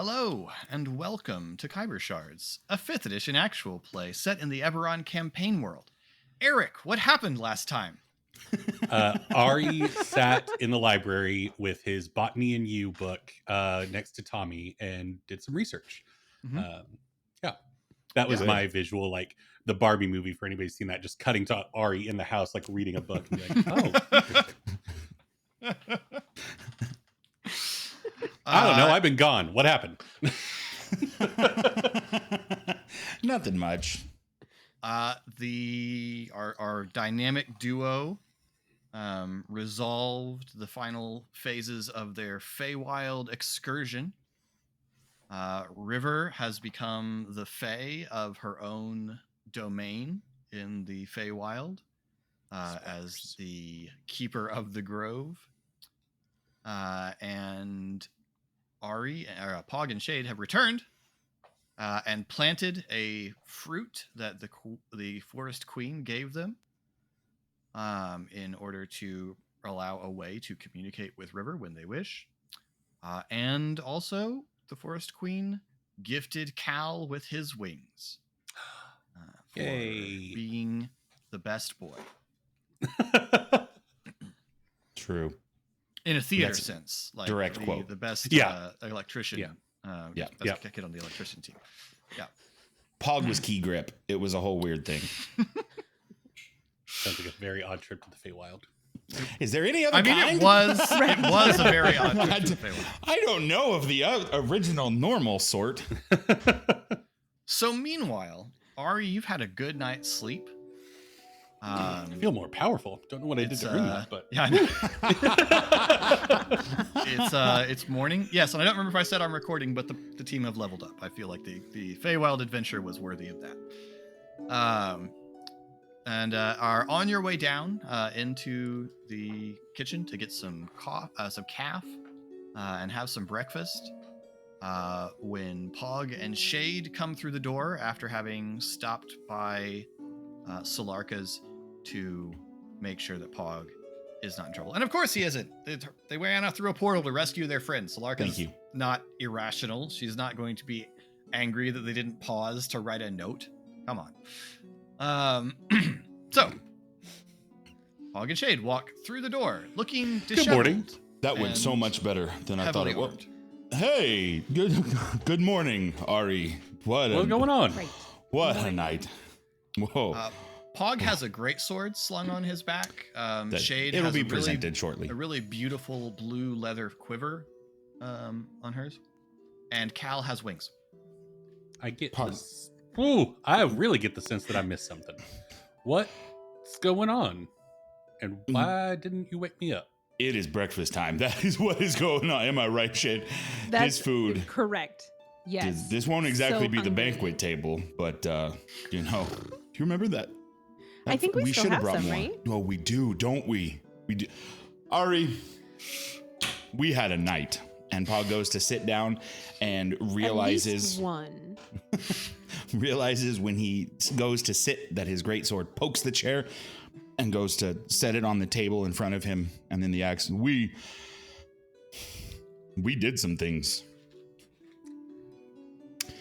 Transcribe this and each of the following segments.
Hello, and welcome to Khyber Shards, a 5th edition actual play set in the Eberron campaign world. Eric, what happened last time? Ari sat in the library with his Botany and You book next to Tommy and did some research. Mhm. That was my visual, like the Barbie movie, for anybody who's seen that, just cutting to Ari in the house, like reading a book and be like, oh. I don't know. I've been gone. What happened? Nothing much. Our dynamic duo resolved the final phases of their Feywild excursion. River has become the Fey of her own domain in the Feywild as the keeper of the grove. And Ari, Pog and Shade have returned and planted a fruit that the Forest Queen gave them in order to allow a way to communicate with River when they wish. And also, the Forest Queen gifted Cal with his wings for being the best boy. True. In a theater sense. Like direct quote. The best electrician. Yeah. Best kid on the electrician team. Yeah. Pog was key grip. It was a whole weird thing. Sounds like a very odd trip to the Feywild. Is there any other kind? It was a very odd trip to the Feywild. I don't know of the original normal sort. So meanwhile, Ari, you've had a good night's sleep. I feel more powerful. Don't know what I did to earn that, but yeah, I know. It's morning. Yes, and I don't remember if I said I'm recording, but the team have leveled up. I feel like the Feywild adventure was worthy of that. And are on your way down into the kitchen to get some calf and have some breakfast. When Pog and Shade come through the door after having stopped by Solarka's to make sure that Pog is not in trouble. And of course he isn't. They ran out through a portal to rescue their friend. Solarka's not irrational. She's not going to be angry that they didn't pause to write a note. Come on. So, Pog and Shade walk through the door, looking disheveled. Good morning. That went so much better than I thought it would. Armed. Hey, good morning, Ari. What's going on? Right. What a night. Whoa. Pog has a great sword slung on his back. Shade it'll has be presented shortly. A really beautiful blue leather quiver on hers. And Cal has wings. I get this. Ooh, I really get the sense that I missed something. What's going on? And why didn't you wake me up? It is breakfast time. That is what is going on. Am I right, Shade? That's this food. Correct. Yes. This won't exactly be hungry. the banquet table, but do you remember that? I think we still should have brought some, more. right? Well, we do, don't we? We do. Ari, we had a night, and Pog goes to sit down and realizes one. realizes when he goes to sit that his greatsword pokes the chair and goes to set it on the table in front of him, and then the axe. We did some things.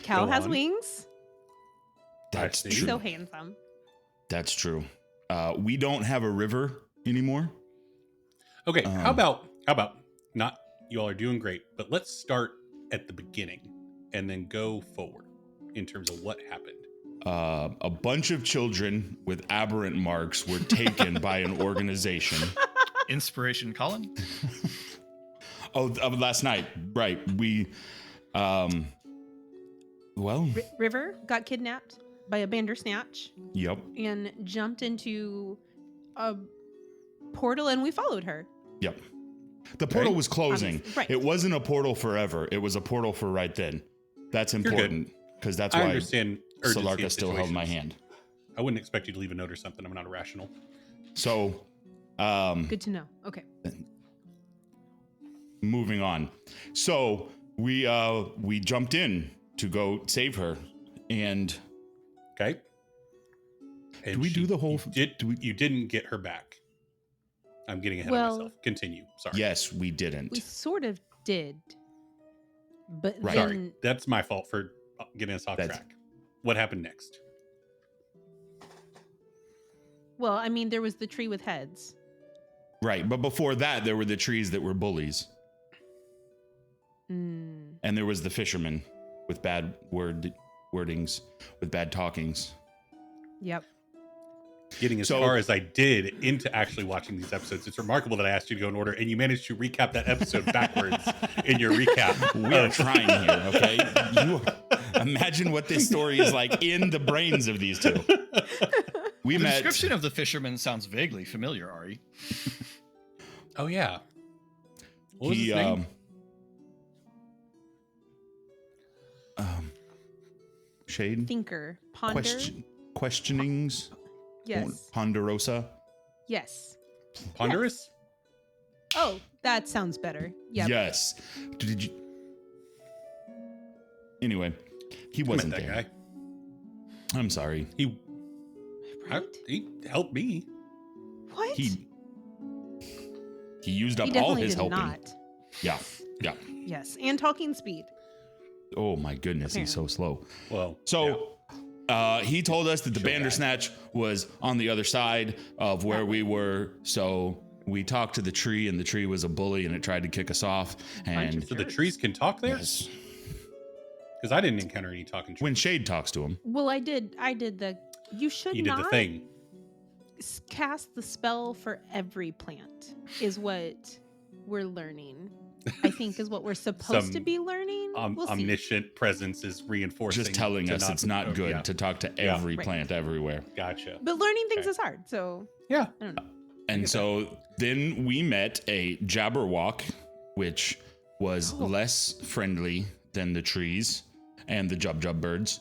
Cal has wings. That's He's true. So handsome. That's true. We don't have a river anymore. Okay, how about not you all are doing great, but let's start at the beginning and then go forward in terms of what happened. A bunch of children with aberrant marks were taken by an organization. Inspiration Colin? Last night, right? We, River got kidnapped by a Bandersnatch. Yep. And jumped into a portal, and we followed her. Yep. The portal was closing. Right. It wasn't a portal forever. It was a portal for right then. That's important because that's why I understand Solarka still held my hand. I wouldn't expect you to leave a note or something. I'm not irrational. So, good to know. Okay. Moving on. So we jumped in to go save her, and okay. And do we do the whole? You didn't get her back. I'm getting ahead of myself. Continue. Sorry. Yes, we didn't. We sort of did. But Right. then, Sorry, that's my fault for getting us off track. What happened next? well, I mean, there was the tree with heads. Right. But before that, there were the trees that were bullies. Mm. And there was the fisherman with bad wordings, with bad talkings. Yep. Getting as far as I did into actually watching these episodes, it's remarkable that I asked you to go in order, and you managed to recap that episode backwards in your recap. We are trying here, okay? Imagine what this story is like in the brains of these two. The description of the fisherman sounds vaguely familiar, Ari. Oh, yeah. What was his name? Shade? Thinker. Ponder. Questionings? Yes. Ponderosa? Yes. Ponderous? Oh, that sounds better. Yep. Yes. Did you? Anyway, he wasn't that there. guy. I'm sorry. He Right? he helped me. What? He used up He all definitely his did helping. not. Yeah. Yeah. Yes. And talking speed. Oh my goodness, he's so slow. Well, So he told us that the Bandersnatch was on the other side of where we were. So we talked to the tree, and the tree was a bully, and it tried to kick us off. And so the trees can talk there? yes, Because I didn't encounter any talking trees. when Shade talks to him, Well, I did the. You should You did not the thing. cast the spell for every plant. Is what we're learning. I think is what we're supposed to Some be learning. We'll see. Omniscient presence is reinforcing. just telling to us it's not good yeah. to talk to Yeah. every Right. plant everywhere. Gotcha. But learning things Okay. is hard. So Yeah. I don't know. And so then we met a Jabberwock, which was less friendly than the trees and the Jub birds.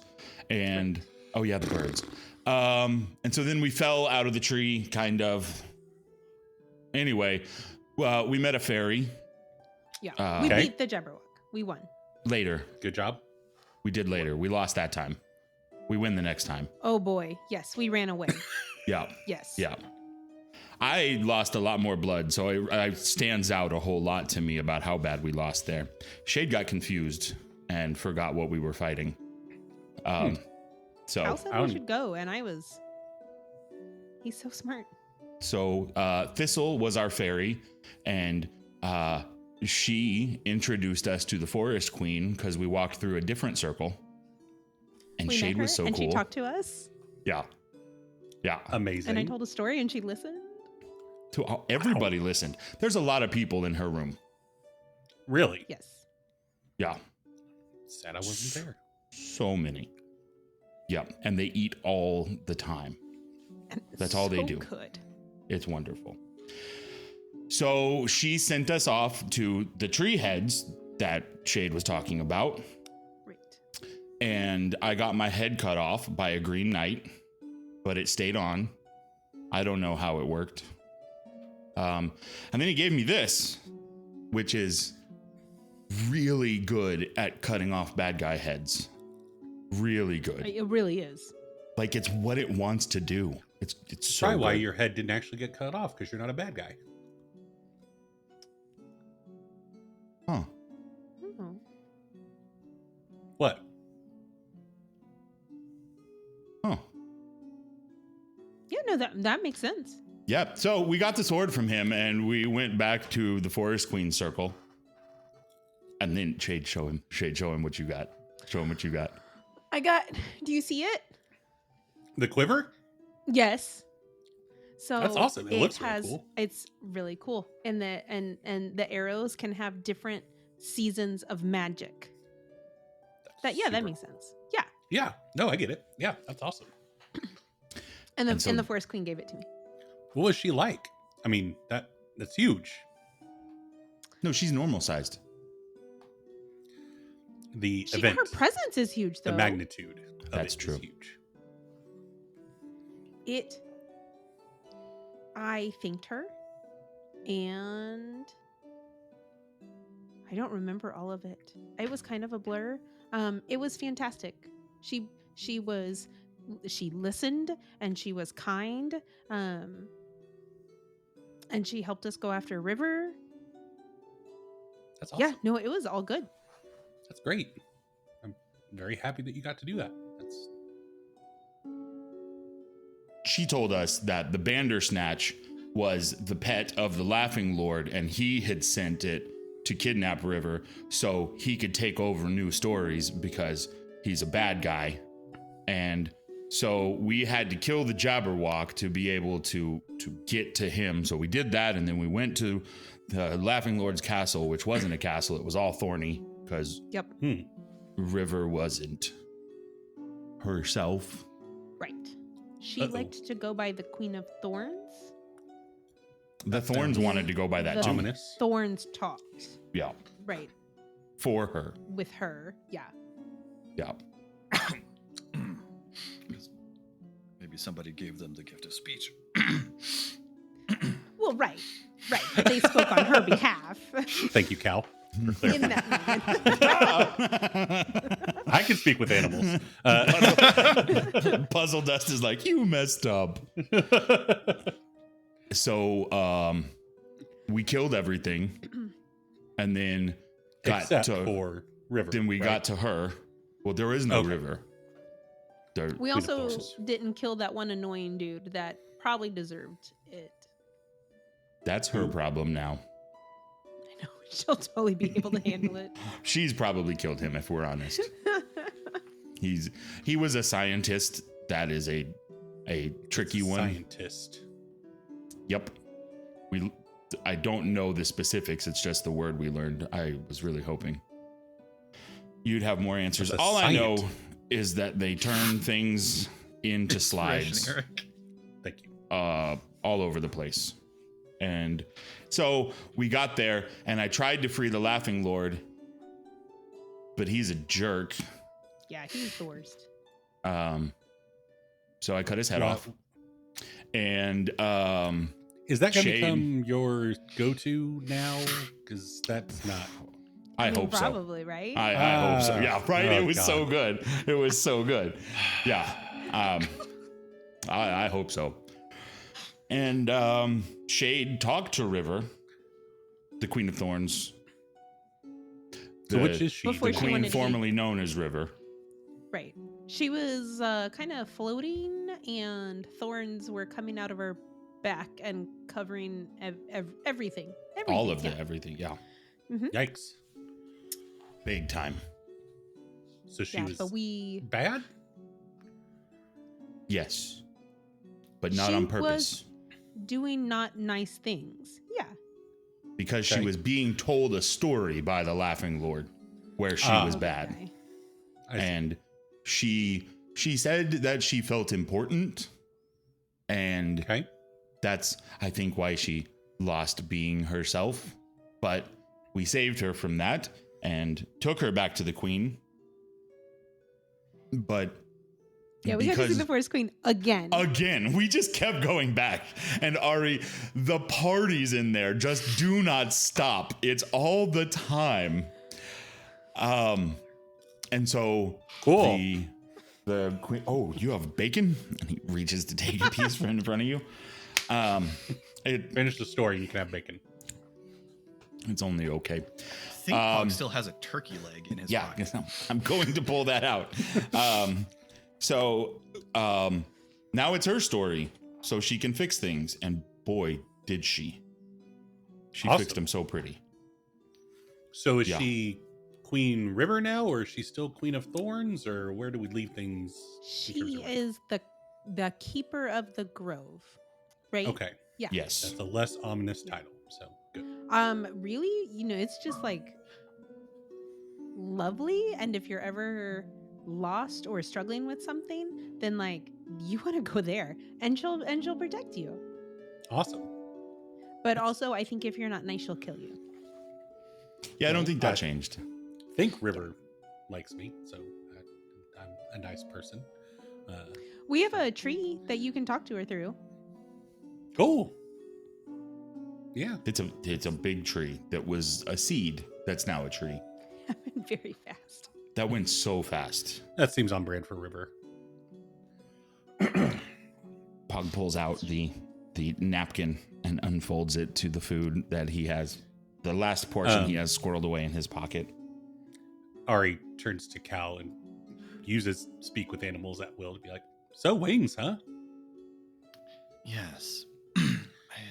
And oh yeah, the birds. And so then we fell out of the tree, kind of. Anyway, we met a fairy Yeah. We Okay. beat the Jabberwock. We won. later. Good job. We did later. We lost that time. We win the next time. Oh boy. Yes, we ran away. Yeah. Yes. Yeah. I lost a lot more blood, so it stands out a whole lot to me about how bad we lost there. Shade got confused and forgot what we were fighting. So Al said I we don't- should go, and I was. He's so smart. Thistle was our fairy, and she introduced us to the Forest Queen because we walked through a different circle. And We met Shade her, was so and cool. she talked to us, Yeah. Yeah. Amazing. and I told a story, and she listened. Everybody listened. There's a lot of people in her room. Really? Yes. Yeah. Sad I wasn't there. So many. Yeah. And they eat all the time. And That's all they so do. Good. It's wonderful. So she sent us off to the tree heads that Shade was talking about. Right. And I got my head cut off by a green knight, but it stayed on. I don't know how it worked. And then he gave me this, which is really good at cutting off bad guy heads. Really good. It really is. Like it's what it wants to do. It's so Probably why good. your head didn't actually get cut off, because you're not a bad guy. Huh. Oh. What? Huh. Yeah, no, that makes sense. Yep. So we got the sword from him, and we went back to the Forest Queen circle. And then Shade, show him what you got. Show him what you got. I got. Do you see it? The quiver? Yes. So That's awesome. It looks really cool. It's really cool, and the arrows can have different seasons of magic. That Super- makes sense. Yeah, Yeah. No, I get it. Yeah, that's awesome. and And so- the Forest Queen gave it to me. What was she like? I mean, that's huge. No, she's normal sized. The event, Her presence is huge, though. the magnitude of That's it is true. huge. I thanked her, and I don't remember all of it. It was kind of a blur. It was fantastic. She listened, and she was kind. And she helped us go after River. That's awesome. Yeah, no, it was all good. That's great. I'm very happy that you got to do that. That's She told us that the Bandersnatch was the pet of the Laughing Lord, and he had sent it to kidnap River so he could take over new stories because he's a bad guy. And so we had to kill the Jabberwock to be able to get to him. So we did that, and then we went to the Laughing Lord's castle, which wasn't a castle. It was all thorny because Yep. River wasn't herself. Right. She liked to go by the Queen of Thorns. The Thorns wanted to go by that The too. ominous. Thorns talked. Yeah, Right. for her. With her. Yeah. Yeah. Maybe somebody gave them the gift of speech. Well, right. Right. But they spoke on her behalf Thank you, Cal. in that moment. I can speak with animals. Puzzle Dust is like, you messed up. So we killed everything and then got Except to for River. then we right? got to her. Well, there is no Okay. River. There, We Queen of also Thorns. didn't kill that one annoying dude that probably deserved it. that's her problem now. I know. She'll totally be able to handle it. She's probably killed him if we're honest. He was a scientist. That is a tricky one. Scientist. Yep. I don't know the specifics. It's just the word we learned. I was really hoping you'd have more answers. That's a All I know scient. is that they turn things into slides Thank you. all over the place. And so we got there and I tried to free the Laughing Lord, but he's a jerk. Yeah, he's the worst. So I cut his head Wow. off. And Is that going to Shade. become your go-to now? Because that's not. I mean, hope so. probably, right? I hope so. Yeah, right. Oh, It was so God. good. It was so good. Yeah. I hope so. And Shade talked to River, the Queen of Thorns. So which is she? Before the she queen wanted to be- formerly known as River. Right. She was kind of floating, and thorns were coming out of her back and covering everything. All of yeah. everything. Yeah. Yikes. Big time. So she Yeah, was but we bad? Yes. But not She on was- purpose. doing not nice things. Yeah. Because she Okay. was being told a story by the Laughing Lord where she was bad. Okay. I see. And she said that she felt important, and Okay. that's I think why she lost being herself. But we saved her from that and took her back to the queen. But Yeah, we got to see the Forest Queen again. we just kept going back. And Ari, the parties in there just do not stop. It's all the time. And so Cool. the queen. Oh, you have bacon? And he reaches to take a piece from in front of you. Finish the story. You can have bacon. It's only okay. I think Pog still has a turkey leg in his Yeah, pocket. I'm going to pull that out. So now it's her story, so she can fix things. And boy, did she! She Awesome. fixed them so pretty. So is Yeah. she Queen River now, or is she still Queen of Thorns, or where do we leave things? in terms She of rank? is the keeper of the grove, right? Okay. Yeah. Yes. That's a less ominous title. So good. Really, it's just like lovely, and if you're ever lost or struggling with something, then like you want to go there, and she'll protect you. Awesome. But also, I think if you're not nice, she'll kill you. Yeah, I don't think that I- changed. Think River likes me, so I'm a nice person. We have a tree that you can talk to her through. Cool. Yeah. It's a big tree that was a seed that's now a tree. Happened very fast. That went so fast. That seems on brand for River. Pog pulls out the napkin and unfolds it to the food that he has. The last portion he has squirreled away in his pocket. Ari turns to Cal and uses speak with animals at will to be like, "So wings, huh? Yes.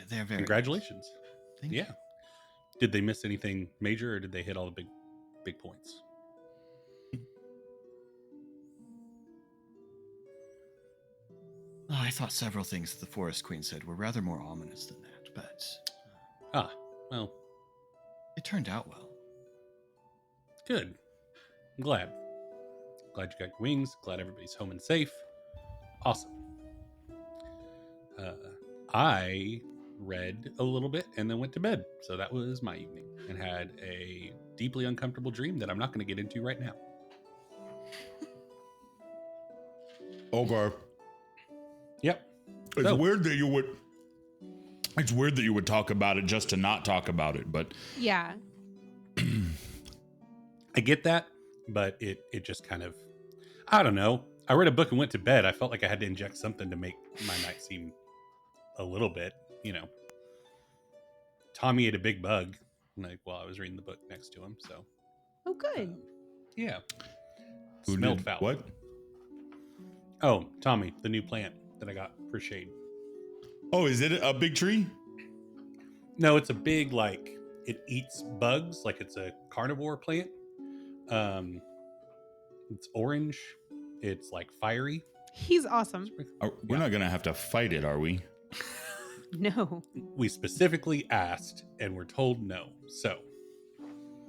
They're very Congratulations." nice. Thank you. Yeah. Did they miss anything major, or did they hit all the big points? Oh, I thought several things the Forest Queen said were rather more ominous than that, but Well, it turned out well. good. I'm glad. Glad you got your wings. Glad everybody's home and safe. Awesome. I read a little bit and then went to bed. So that was my evening, and had a deeply uncomfortable dream that I'm not going to get into right now. Okay. Yep. It's So- weird that you would. It's weird that you would talk about it just to not talk about it, but Yeah. I get that, but it just kind of, I don't know. I read a book and went to bed. I felt like I had to inject something to make my night seem a little bit, Tommy ate a big bug, while I was reading the book next to him. So, Oh, good. yeah. who Smelled did- foul. What? Oh, Tommy, the new plant that I got for shade. Oh, is it a big tree? No, it's a big, it eats bugs, like it's a carnivore plant. It's orange. It's fiery. He's awesome. We're not gonna have to fight it, are we? No. We specifically asked and were told no. So,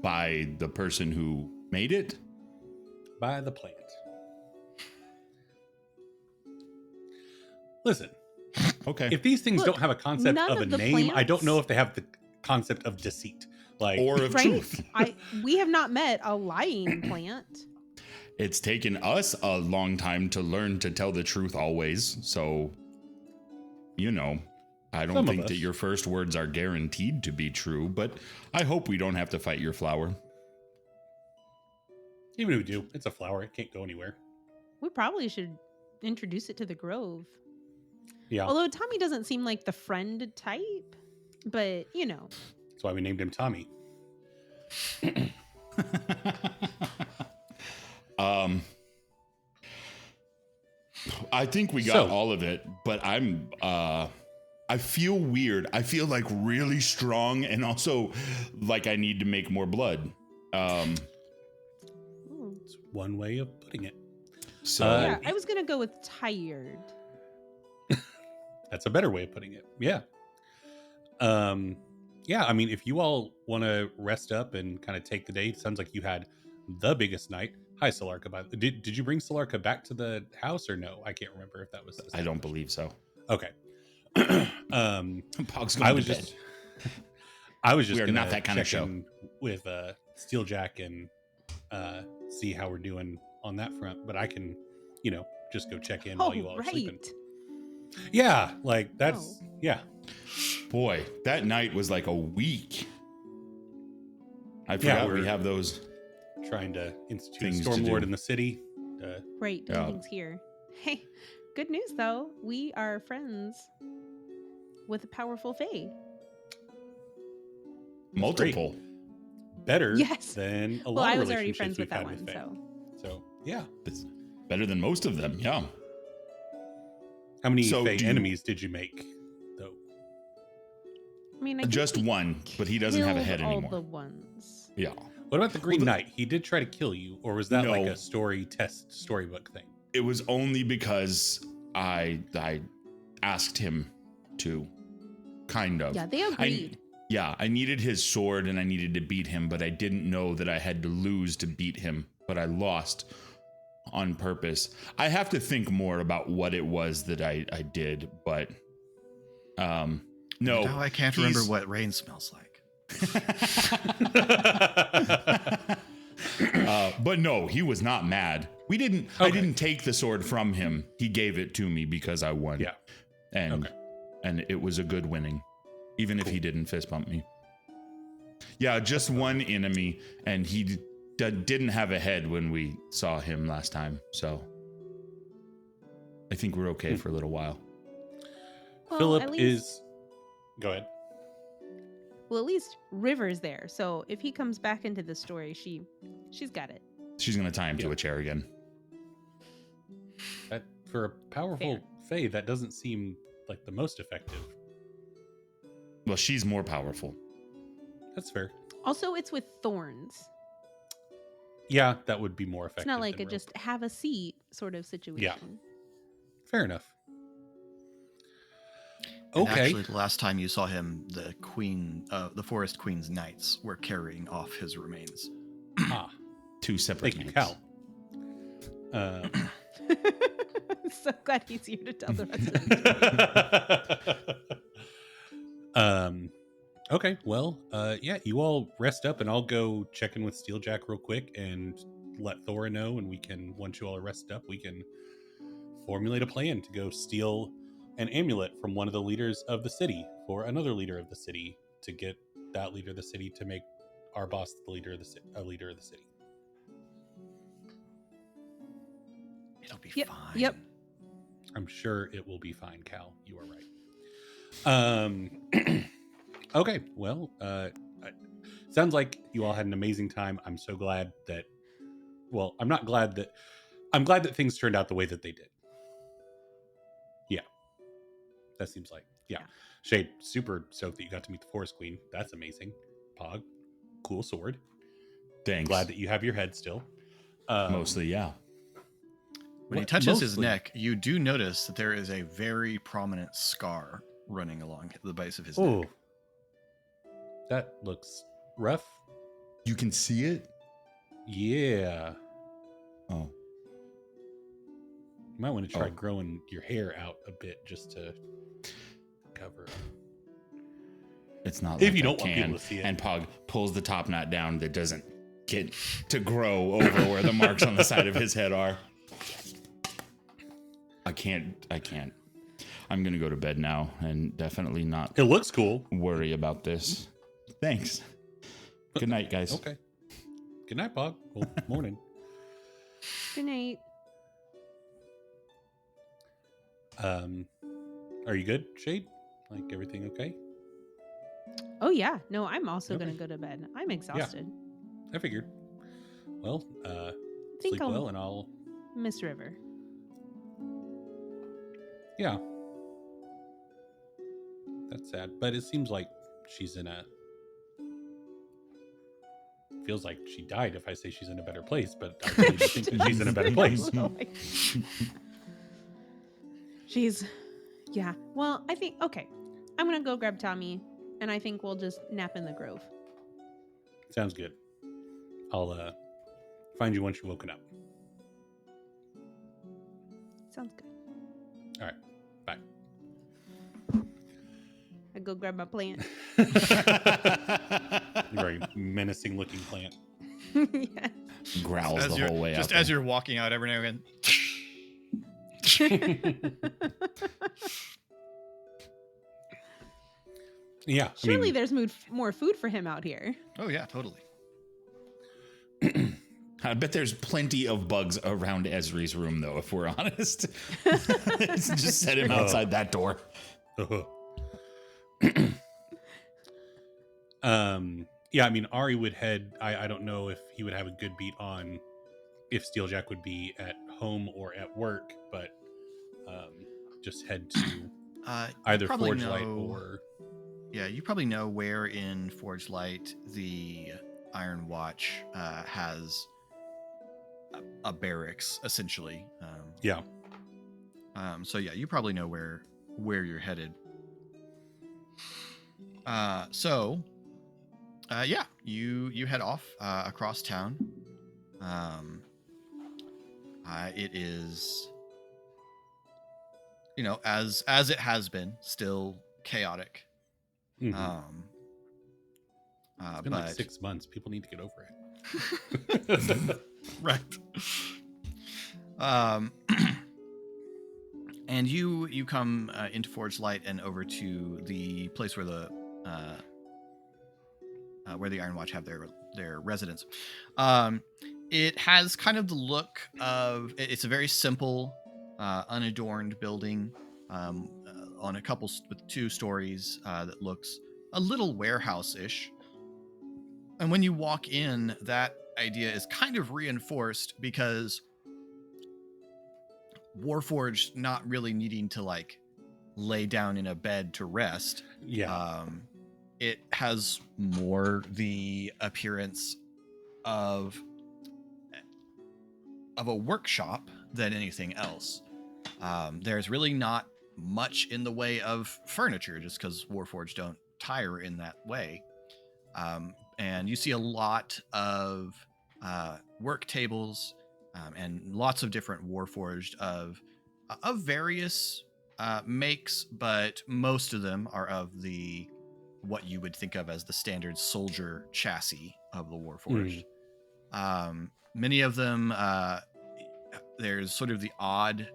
By the person who made it? by the plant. Listen, Okay. if these things Look, don't have a concept none of a of the name, I don't plants- know if they have the concept of deceit. Or of Right? truth. We have not met a lying plant. It's taken us a long time to learn to tell the truth always. So, I don't Some of think us. that your first words are guaranteed to be true, but I hope we don't have to fight your flower. even if we do, it's a flower. It can't go anywhere. We probably should introduce it to the grove. Yeah. Although Tommy doesn't seem like the friend type, but That's why we named him Tommy. I think we got So- all of it, but I feel weird. I feel really strong, and also like I need to make more blood. It's one way of putting it. So yeah, I was gonna go with tired. That's a better way of putting it. Yeah. Yeah, I mean, if you all want to rest up and kind of take the day, it sounds like you had the biggest night. Hi, Solarka. Did you bring Solarka back to the house or no? I can't remember if that was. I don't believe so. Okay. Pog's going I was to bed. just. I was just. We are gonna not that kind of check show. in with Steeljack and see how we're doing on that front. But I can, just go check in while you all are sleeping. Yeah, that's yeah. Boy, that night was like a week. I forgot we have those. Trying to institute Things a to stormlord do. in the city. Right, Yeah. things here. Hey, good news though. We are friends with a powerful fae. Multiple. Better Yes. than a Well, lot I of was already relationships friends with we've that had one, with Fae. so So yeah. It's better than most of them. Yeah. How many So Fae do you- enemies did you make, though? I mean, I think Just we one, but he doesn't have a killed head all anymore. the ones. Yeah. What about the Green the- Knight? He did try to kill you, or was that like No. a storybook thing? It was only because I asked him to, kind of. Yeah, they agreed. I needed his sword and I needed to beat him, but I didn't know that I had to lose to beat him, but I lost on purpose. I have to think more about what it was that I did, but no. Now I can't remember he's- what rain smells like. But no, he was not mad. I didn't take the sword from him. He gave it to me because I won. Yeah. And Okay. and it was a good winning, even if he didn't fist bump me. Yeah, just one enemy, and he didn't have a head when we saw him last time. So I think we're okay for a little while. Well, Philip at least- is. Go ahead. Well, at least River's there, so if he comes back into the story, she's got it. She's gonna tie him to a chair again. That for a powerful Fae, that doesn't seem like the most effective. Well, she's more powerful. That's fair. Also, it's with thorns. Yeah, that would be more effective. It's not like than a rope. just have a seat sort of situation. Fair enough. And Okay. actually, the last time you saw him, the Forest Queen's knights were carrying off his remains. Ah, 2 separate thank you, nights. Cal. So glad he's here to tell the rest of it. Okay, well, yeah, you all rest up and I'll go check in with Steeljack real quick and let Thora know, and we can, once you all are rested up, we can formulate a plan to go steal an amulet from one of the leaders of the city for another leader of the city to get that leader of the city to make our boss the leader of the city. It'll be Yep, fine. yep. I'm sure it will be fine, Cal. You are right. Okay, well, sounds like you all had an amazing time. I'm so glad that, well, I'm glad that things turned out the way that they did. Yeah. That seems like, yeah. Shade, super stoked that you got to meet the Forest Queen. That's amazing. Pog, cool sword. Thanks. Glad that you have your head still. Mostly, yeah. When he touches his neck, you do notice that there is a very prominent scar running along the base of his neck. That looks rough. You can see it? Yeah. Oh. You might want to try growing your hair out a bit just to cover. It's not If like you I don't want can. people to see it. And Pog pulls the top knot down that doesn't get to grow over where the marks on the side of his head are. I can't. I'm going to go to bed now and definitely not It looks cool. worry about this. Thanks. Good night, guys. Okay. Good night, Pog. Well, morning. Good night. Are you good, Shade? Like everything okay? Oh yeah. No, I'm also Okay. gonna go to bed. I'm exhausted. I figured. Well, Think sleep I'll- well and I'll... Miss River. Yeah. That's sad. But it seems like she's in a... Feels like she died if I say she's in a better place, but I really do think that she's in a better place. She's, yeah. Well, I think, okay. I'm going to go grab Tommy, and I think we'll just nap in the grove. Sounds good. I'll find you once you've woken up. Sounds good. All right. Bye. I go grab my plant. Very menacing looking plant. Yeah. Growls the whole way out. Just as you're walking out every now and again. Yeah. Surely there's more food for him out here. Oh yeah, totally. I bet there's plenty of bugs around Esri's room, though, if we're honest. Just set him outside that door. Yeah, I mean, Ari would head... I don't know if he would have a good beat on if Steeljack would be at home or at work, but just head to either Forge Light or... Yeah, you probably know where in Forge Light the Iron Watch has a barracks, essentially. Yeah. So yeah, you probably know where you're headed. Yeah, you head off across town. It is, as it has been, still chaotic. Mm-hmm. It's been but like 6 months. People need to get over it. right. And you come into Forge Light and over to the place where the Iron Watch have their residence. It has kind of the look of, it's a very simple, unadorned building on a couple with 2 stories that looks a little warehouse-ish. And when you walk in, that idea is kind of reinforced because Warforged not really needing to like lay down in a bed to rest. Yeah. It has more the appearance of a workshop than anything else. There's really not much in the way of furniture just because Warforged don't tire in that way. And you see a lot of work tables and lots of different Warforged of various makes, but most of them are of the what you would think of as the standard soldier chassis of the Warforged. Many of them, there's sort of the odd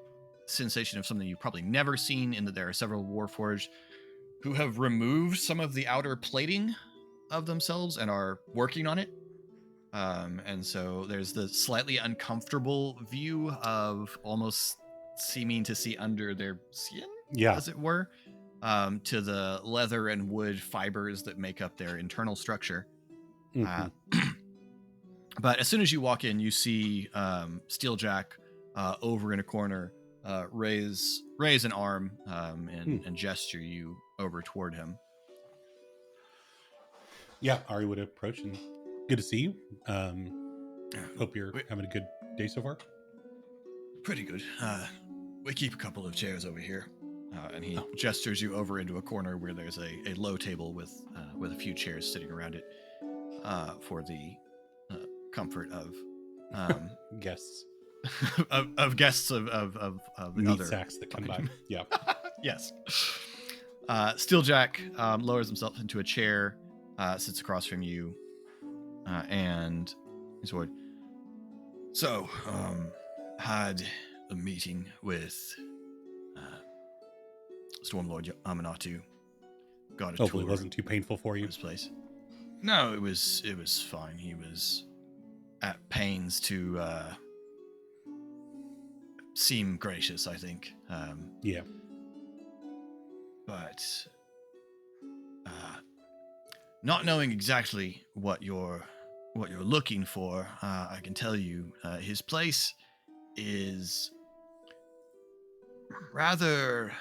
sensation of something you've probably never seen in that there are several Warforged who have removed some of the outer plating of themselves and are working on it. And so there's the slightly uncomfortable view of almost seeming to see under their skin, as it were, to the leather and wood fibers that make up their internal structure. But as soon as you walk in, you see Steeljack over in a corner raise an arm and gesture you over toward him. Yeah, Ari would approach and good to see you. Hope you're having a good day so far. Pretty good. We keep a couple of chairs over here. And he gestures you over into a corner where there's a low table with a few chairs sitting around it for the comfort of guests. of guests of the meat other sacks that come by. Yeah. Yes. Steeljack lowers himself into a chair, sits across from you, and he's like, "So, had a meeting with Stormlord Amanatu. Got a Hopefully tour. it wasn't too painful for you. This place. No, it was fine. He was at pains to seem gracious, I think. Yeah. But not knowing exactly what you're looking for, I can tell you his place is rather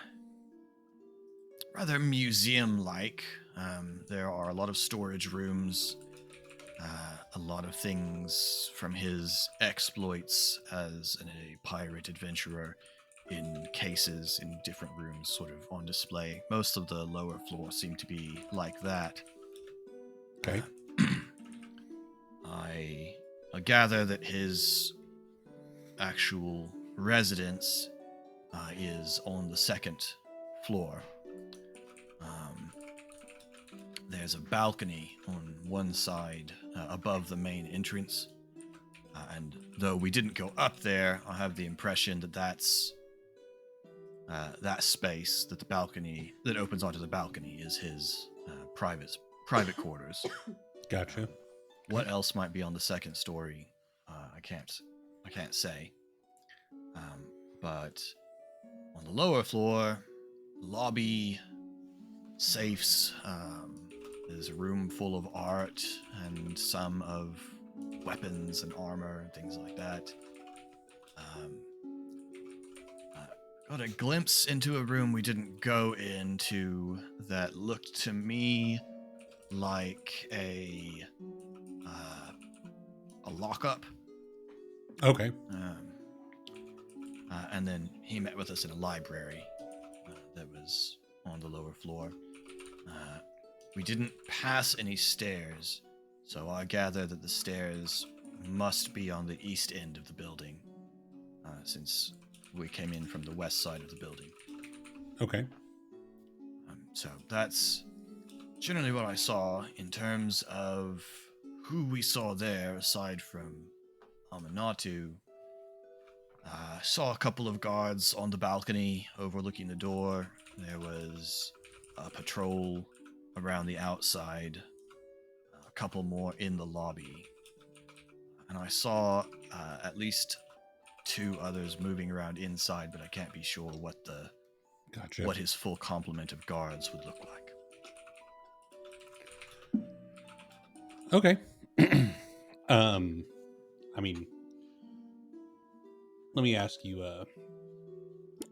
museum-like. There are a lot of storage rooms, a lot of things from his exploits as a pirate adventurer in cases in different rooms sort of on display. Most of the lower floor seem to be like that. Okay. I gather that his actual residence is on the second floor. There's a balcony on one side above the main entrance. And though we didn't go up there, I have the impression that that's that space, that the balcony that opens onto the balcony is his private quarters. Gotcha. What else might be on the second story? I can't say. But on the lower floor, lobby, safes, there's a room full of art and some of weapons and armor and things like that. Got a glimpse into a room we didn't go into that looked to me like a lockup. Okay. And then he met with us in a library that was on the lower floor. We didn't pass any stairs, so I gather that the stairs must be on the east end of the building, since we came in from the west side of the building. Okay. So that's generally what I saw. In terms of who we saw there, aside from Amanatu, saw a couple of guards on the balcony overlooking the door. There was a patrol around the outside, a couple more in the lobby. And I saw at least two others moving around inside, but I can't be sure what Gotcha. what his full complement of guards would look like. Okay. I mean, let me ask you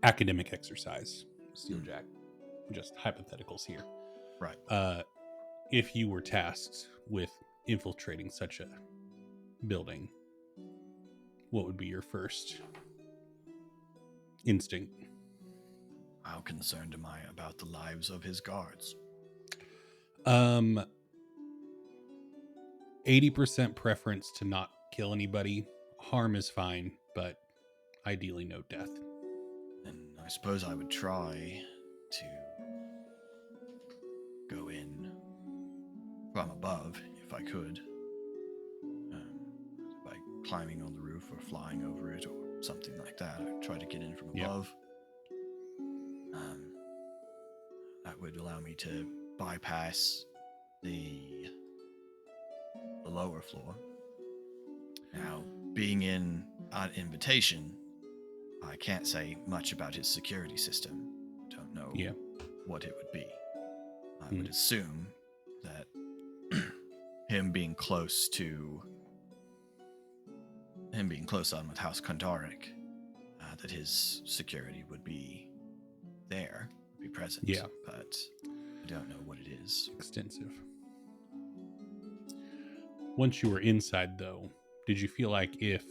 academic exercise, Steeljack. Just hypotheticals here. Right. If you were tasked with infiltrating such a building, what would be your first instinct? How concerned am I about the lives of his guards? 80% preference to not kill anybody. Harm is fine, but ideally no death. And I suppose I would try to go in from above if I could. By climbing on the roof or flying over it or something like that. I'd try to get in from above. That would allow me to bypass the lower floor. Now, being in an invitation, I can't say much about his security system. I don't know what it would be. I would assume that him being close on with House Kandaric, that his security would be there, be present. Yeah. But I don't know what it is. Extensive. Once you were inside, though, did you feel like if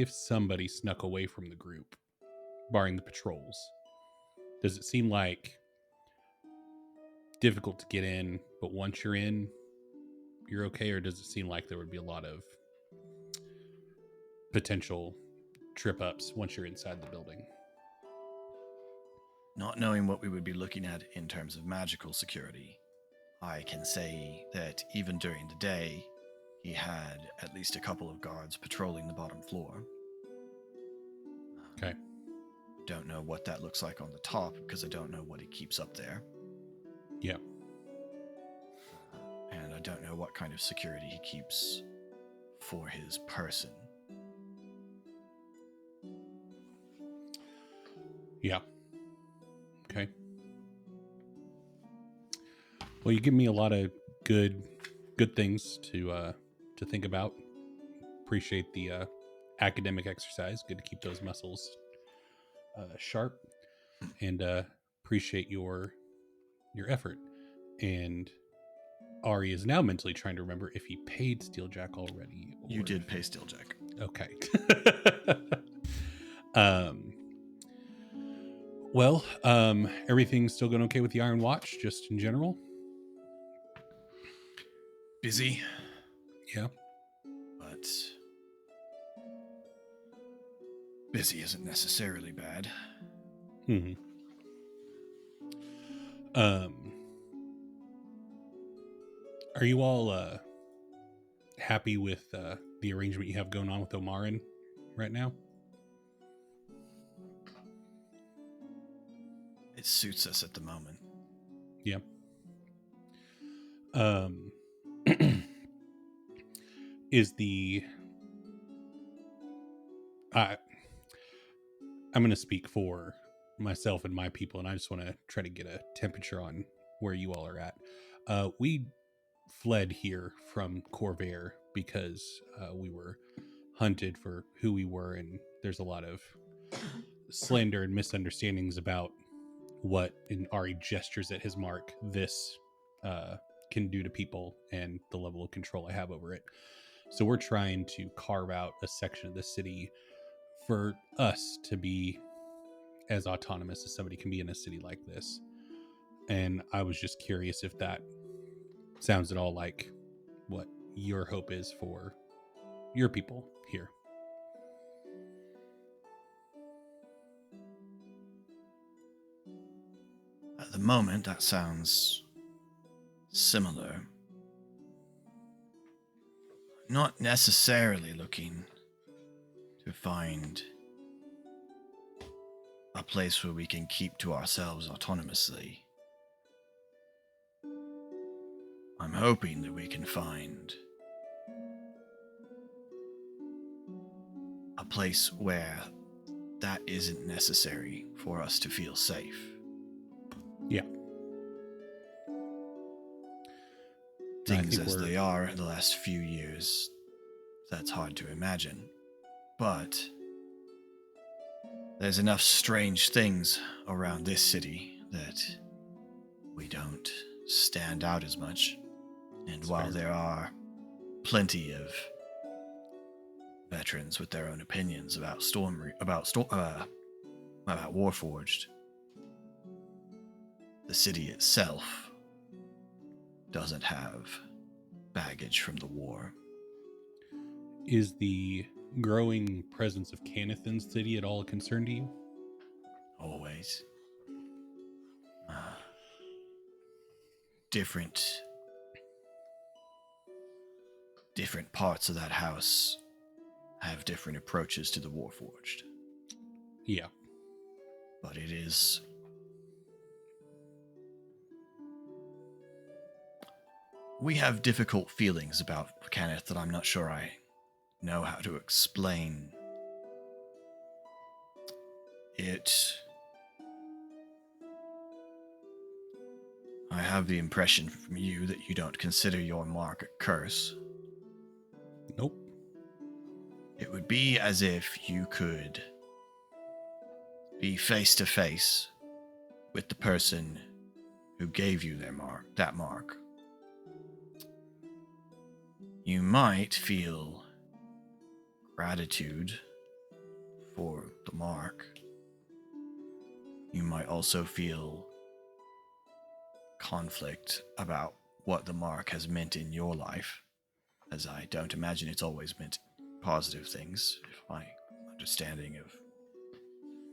somebody snuck away from the group, barring the patrols, does it seem like difficult to get in, but once you're in, you're okay? Or does it seem like there would be a lot of potential trip ups once you're inside the building? Not knowing what we would be looking at in terms of magical security, I can say that even during the day, he had at least a couple of guards patrolling the bottom floor. Okay. Don't know what that looks like on the top because I don't know what he keeps up there. Yeah. And I don't know what kind of security he keeps for his person. Yeah. Okay. Well, you give me a lot of good things to think about. Appreciate the academic exercise. Good to keep those muscles sharp, and appreciate your effort. And Ari is now mentally trying to remember if he paid Steeljack already. You did pay Steeljack. Okay. Well, everything's still going okay with the Iron Watch, just in general? Busy. Yeah. But busy isn't necessarily bad. Mm-hmm. Are you all happy with the arrangement you have going on with Omarin right now? It suits us at the moment. Yeah. Is the I'm going to speak for myself and my people, and I just want to try to get a temperature on where you all are at. We fled here from Corvair because we were hunted for who we were, and there's a lot of slander and misunderstandings about what, in Ari gestures at his mark, this can do to people and the level of control I have over it. So we're trying to carve out a section of the city for us to be as autonomous as somebody can be in a city like this. And I was just curious if that sounds at all like what your hope is for your people here. At the moment, that sounds similar. Not necessarily looking to find a place where we can keep to ourselves autonomously. I'm hoping that we can find a place where that isn't necessary for us to feel safe. Yeah. Things as they are in the last few years, that's hard to imagine. But there's enough strange things around this city that we don't stand out as much. And That's while fair. there are plenty of veterans with their own opinions about Warforged, the city itself doesn't have baggage from the war. Is the growing presence of Cannith in the city at all a concern to you? Always. Different parts of that house have different approaches to the Warforged. Yeah. But it is... We have difficult feelings about Kenneth that I'm not sure I know how to explain. I have the impression from you that you don't consider your mark a curse. Nope. It would be as if you could be face to face with the person who gave you that mark. You might feel gratitude for the mark. You might also feel conflict about what the mark has meant in your life, as I don't imagine it's always meant positive things, if my understanding of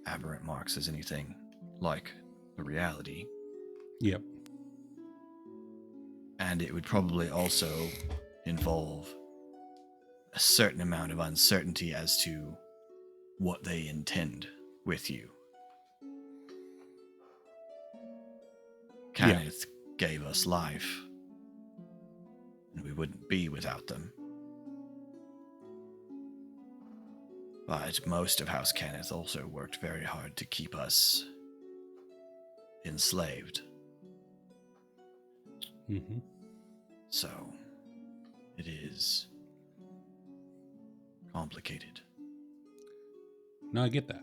aberrant marks is anything like the reality. Yep. And it would probably also involve a certain amount of uncertainty as to what they intend with you. Kenneth gave us life, and we wouldn't be without them. But most of House Kenneth also worked very hard to keep us enslaved. Mm-hmm. So, it is complicated. No, I get that.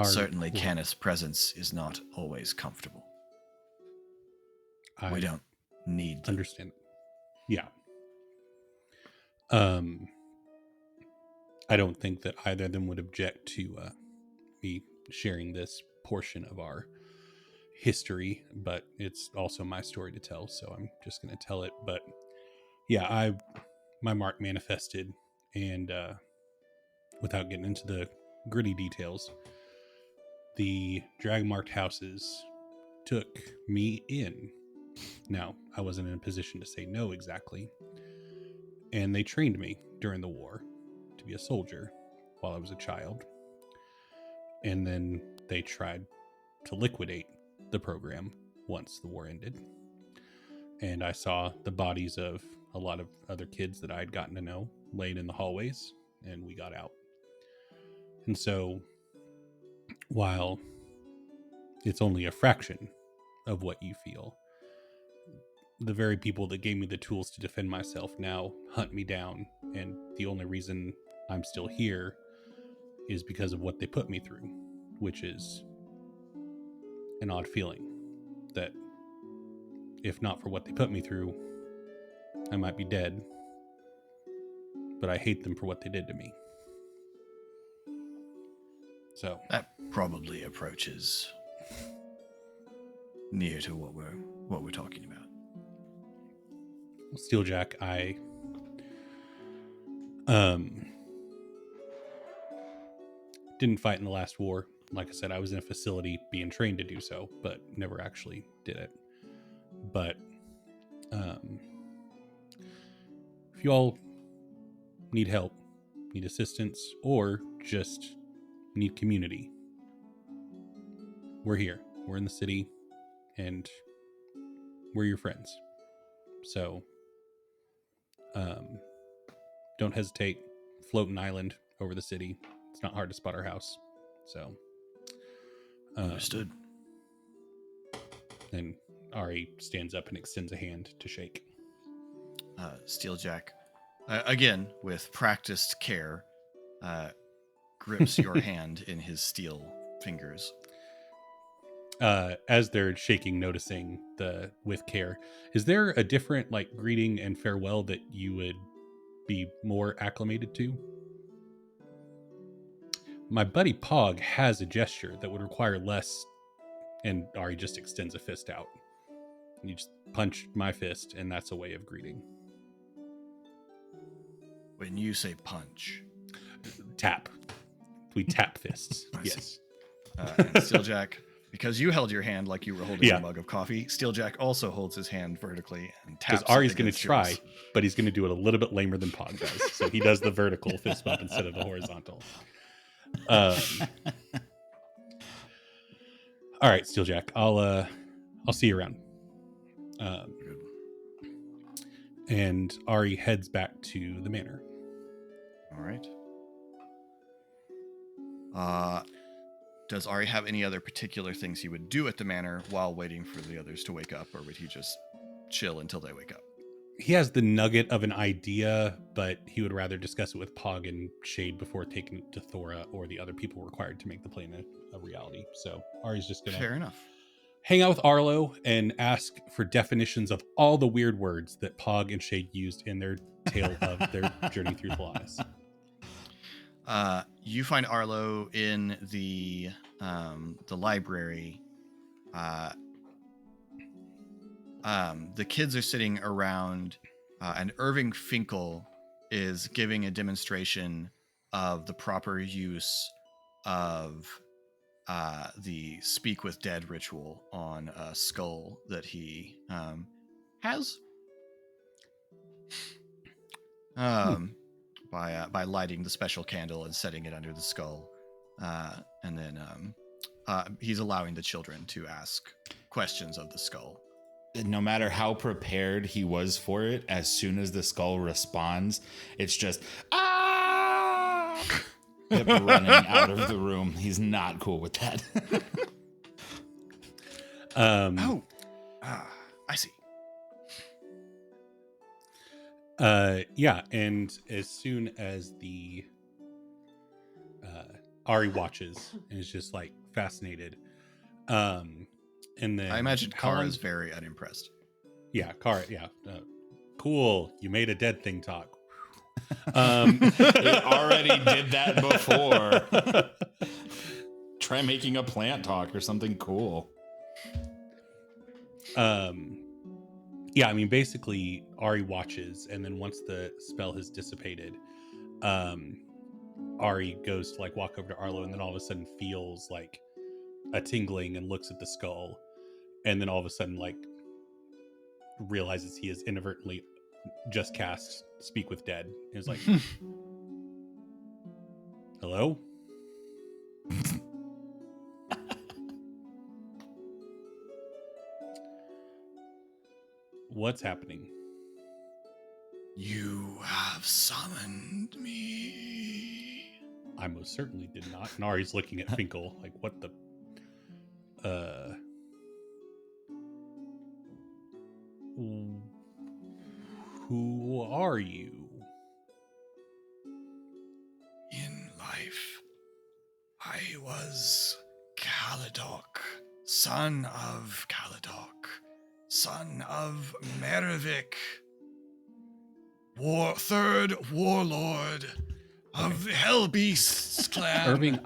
Certainly, Kenneth's presence is not always comfortable. We don't need to understand. Yeah. I don't think that either of them would object to me sharing this portion of our history, but it's also my story to tell, so I'm just going to tell it. But yeah, my mark manifested, and without getting into the gritty details, the drag-marked houses took me in. Now, I wasn't in a position to say no exactly, and they trained me during the war to be a soldier while I was a child. And then they tried to liquidate the program once the war ended. And I saw the bodies of a lot of other kids that I had gotten to know laid in the hallways, and we got out. And so, while it's only a fraction of what you feel, the very people that gave me the tools to defend myself now hunt me down, and the only reason I'm still here is because of what they put me through, which is an odd feeling that if not for what they put me through, I might be dead, but I hate them for what they did to me. So That probably approaches near to what we're talking about. Steeljack, I didn't fight in the last war. Like I said, I was in a facility being trained to do so, but never actually did it. But if you all need help, need assistance, or just need community, we're here. We're in the city, and we're your friends. So don't hesitate. Float an island over the city. It's not hard to spot our house. So Understood. And Ari stands up and extends a hand to shake. Steeljack, again with practiced care, grips your hand in his steel fingers. As they're shaking, noticing the with care, is there a different like greeting and farewell that you would be more acclimated to? My buddy Pog has a gesture that would require less, and Ari just extends a fist out. You just punch my fist, and that's a way of greeting. When you say punch, Tap. We tap fists. I see. Yes. And Steeljack, because you held your hand like you were holding Yeah. a mug of coffee, Steeljack also holds his hand vertically and taps. Because Ari's it going to against try, yours. but he's going to do it a little bit lamer than Pog does. So he does the vertical fist bump instead of the horizontal. All right, Steeljack. I'll see you around. Good. And Ari heads back to the manor. All right. Does Ari have any other particular things he would do at the manor while waiting for the others to wake up, or would he just chill until they wake up? He has the nugget of an idea, but he would rather discuss it with Pog and Shade before taking it to Thora or the other people required to make the plan a reality. So Ari's just going Fair to enough. hang out with Arlo and ask for definitions of all the weird words that Pog and Shade used in their tale of their journey through Thalanis. You find Arlo in the library. The kids are sitting around, and Irving Finkel is giving a demonstration of the proper use of the Speak with Dead ritual on a skull that he has. By lighting the special candle and setting it under the skull, and then he's allowing the children to ask questions of the skull. No matter how prepared he was for it, as soon as the skull responds, it's just Hip running out of the room. He's not cool with that. I see. Yeah, and as soon as the Ari watches and is just like fascinated, and then I imagine Kara's very unimpressed. Yeah, Kara. Yeah, cool. You made a dead thing talk. It already did that before. Try making a plant talk or something cool. Yeah, I mean, basically, Ari watches, and then once the spell has dissipated, Ari goes to like walk over to Arlo, and then all of a sudden feels like a tingling and looks at the skull, and then all of a sudden like realizes he has inadvertently just cast Speak with Dead. Is like, hello? What's happening? You have summoned me. I most certainly did not. And Ari's looking at Finkel like, what the? Who are you? In life, I was Caladoc, son of Caladoc, son of Merivik, third warlord of the Hell Beasts clan. Irving,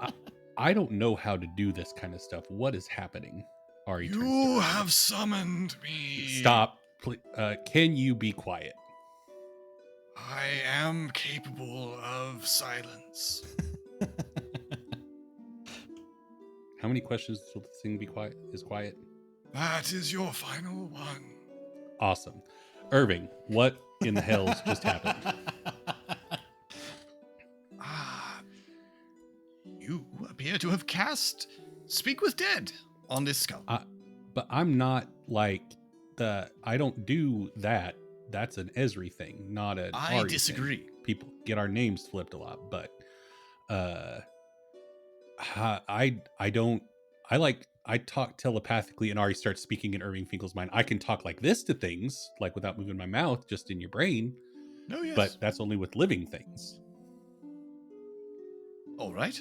I don't know how to do this kind of stuff. What is happening? Ari turns to You Irving. have summoned me. Stop. Can you be quiet? I am capable of silence. How many questions till the thing be quiet? Is quiet? That is your final one. Awesome. Irving, what in the hell's just happened? You appear to have cast Speak with Dead on this skull. But I'm not like I don't do that. That's an Esri thing, not an I Ari disagree. thing. People get our names flipped a lot, but I don't. I like I talk telepathically, and Ari starts speaking in Irving Finkel's mind. I can talk like this to things, like without moving my mouth, just in your brain. No, yes. But that's only with living things. All right.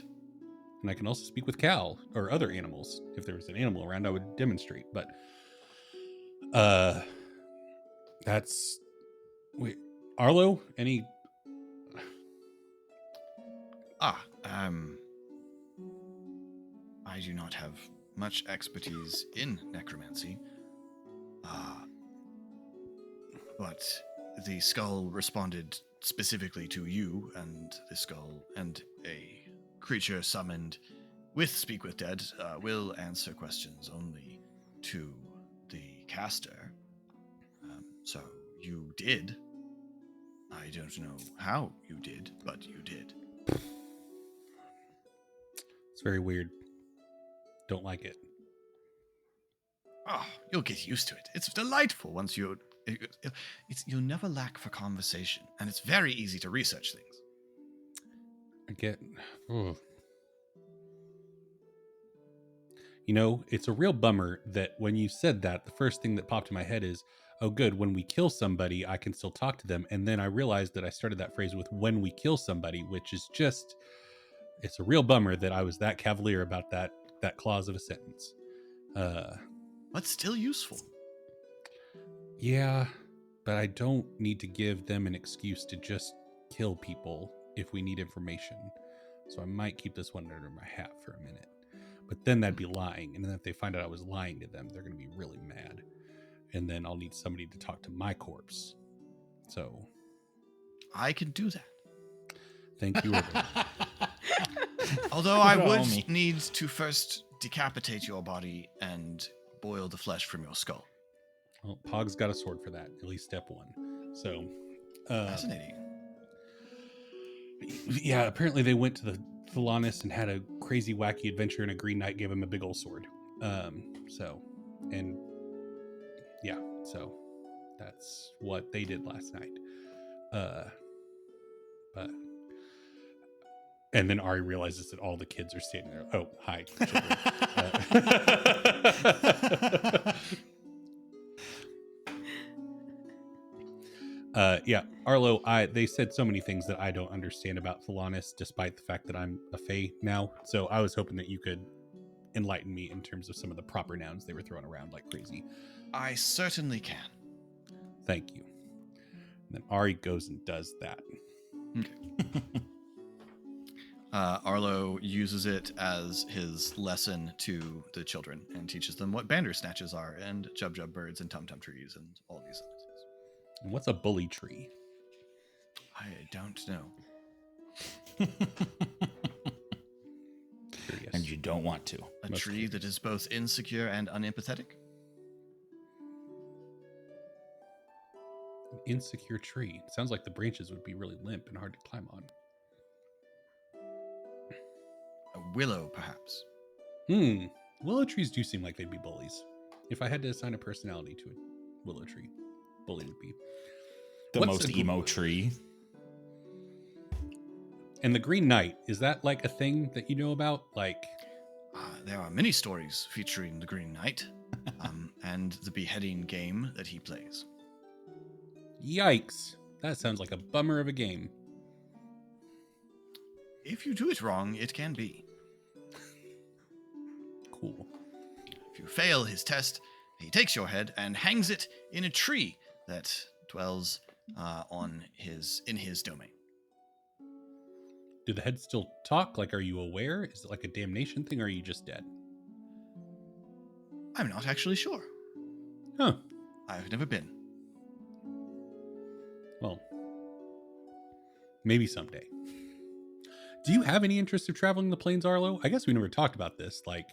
And I can also speak with Cal or other animals. If there was an animal around, I would demonstrate. But that's wait, Arlo, any I do not have much expertise in necromancy. But the skull responded specifically to you, and the skull and a creature summoned with Speak with Dead will answer questions only to the caster. So you did. I don't know how you did, but you did. It's very weird. Don't like it. Oh, you'll get used to it. It's delightful once you'll never lack for conversation, and it's very easy to research things. I get. Ugh. You know, it's a real bummer that when you said that, the first thing that popped in my head is, oh, good, when we kill somebody, I can still talk to them. And then I realized that I started that phrase with when we kill somebody, which is just, it's a real bummer that I was that cavalier about that clause of a sentence. But still useful. Yeah, but I don't need to give them an excuse to just kill people if we need information. So I might keep this one under my hat for a minute. But then that'd be lying. And then if they find out I was lying to them, they're going to be really mad. And then I'll need somebody to talk to my corpse. So I can do that. thank you. Although I would need to first decapitate your body and boil the flesh from your skull. Well, Pog's got a sword for that, at least step one. So Fascinating. Yeah, apparently they went to the Thalanis and had a crazy wacky adventure, and a Green Knight gave him a big old sword. So that's what they did last night. But and then Ari realizes that all the kids are standing there. Oh, hi, children. Yeah, Arlo, they said so many things that I don't understand about Thalanis, despite the fact that I'm a Fae now. So I was hoping that you could enlighten me in terms of some of the proper nouns they were throwing around like crazy. I certainly can. Thank you. And then Ari goes and does that. Okay. Arlo uses it as his lesson to the children and teaches them what bandersnatches are and jub birds and tum-tum trees and all these other things. And what's a bully tree? I don't know. Curious. And you don't want to. A tree that is both insecure and unempathetic? An insecure tree. It sounds like the branches would be really limp and hard to climb on. A willow, perhaps. Willow trees do seem like they'd be bullies. If I had to assign a personality to a willow tree, bully would be The most emo tree. And the Green Knight, is that like a thing that you know about? Like, there are many stories featuring the Green Knight and the beheading game that he plays. yikes. That sounds like a bummer of a game. If you do it wrong, it can be. Cool. If you fail his test, he takes your head and hangs it in a tree that dwells in his domain. Do the heads still talk? Like, are you aware? Is it like a damnation thing, or are you just dead? I'm not actually sure. Huh. I've never been. Well, maybe someday. Do you have any interest of traveling the plains, Arlo? I guess we never talked about this. Like,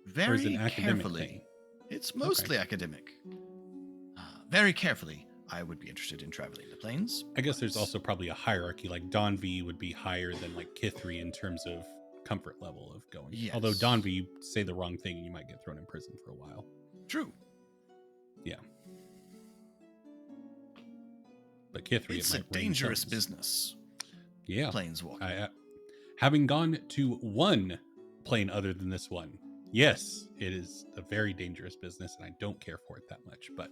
very or is it an academic carefully. thing? It's mostly academic. Very carefully, I would be interested in traveling the plains. I guess there's also probably a hierarchy. Like Donvi would be higher than like Kithri in terms of comfort level of going. Yes. Although Donvi, you say the wrong thing and you might get thrown in prison for a while. True. Yeah. But Kithri, It's a dangerous business. Yeah. Planeswalking. Having gone to one plane other than this one, Yes, it is a very dangerous business, and I don't care for it that much. But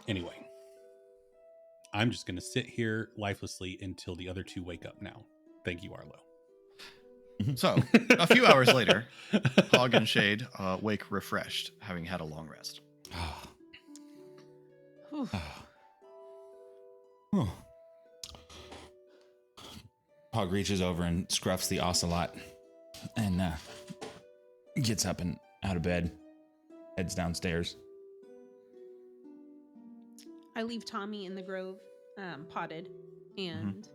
anyway, I'm just going to sit here lifelessly until the other two wake up now. Thank you, Arlo. So, a few hours later, Hog and Shade wake refreshed, having had a long rest. Whew. Hog reaches over and scruffs the ocelot and gets up and out of bed, heads downstairs. I leave Tommy in the grove, potted, and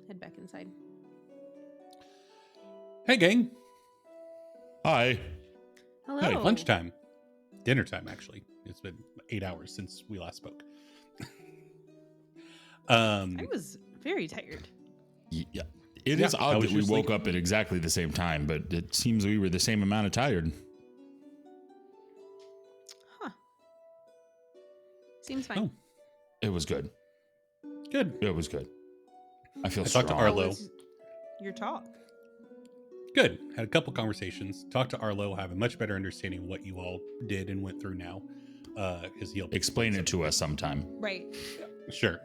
head back inside. Hey, gang. Hi. Hello. Hey, Lunchtime. Dinner time, actually. It's been 8 hours since we last spoke. I was very tired. Yeah. It is I odd was that we just woke sleeping. up at exactly the same time, but it seems we were the same amount of tired. Huh. Seems fine. Oh. It was good. Good. It was good. I feel I talked to strong. Arlo. How was your talk? Good. Had a couple conversations. Talked to Arlo. Have a much better understanding of what you all did and went through now. Because he'll Explain it to us sometime. Right. Sure.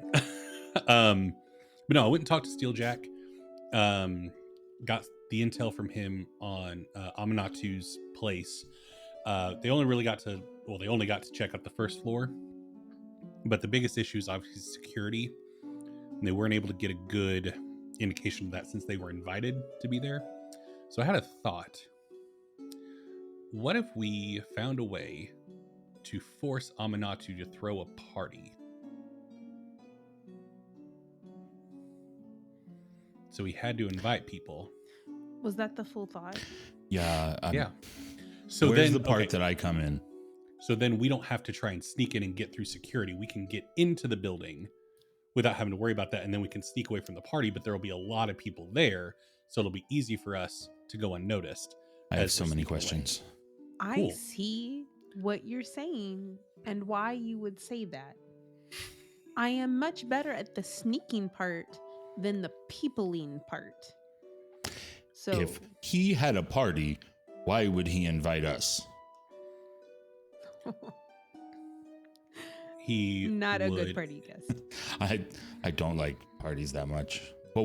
But no, I went and talked to Steeljack. Got the intel from him on Aminatu's place. They only got to check out the first floor. But the biggest issue is obviously security. And they weren't able to get a good indication of that since they were invited to be there. So I had a thought. What if we found a way to force Aminatu to throw a party? So we had to invite people. Was that the full thought? Yeah. Yeah. So where's then the part okay, that I come in? So then we don't have to try and sneak in and get through security. We can get into the building without having to worry about that. And then we can sneak away from the party, but there will be a lot of people there. So it'll be easy for us to go unnoticed. I have as so we're many sneaking away. questions. I Cool. see what you're saying and why you would say that. I am much better at the sneaking part than the peopling part. So If he had a party, why would he invite us? He not a good would- party guest. I don't like parties that much. But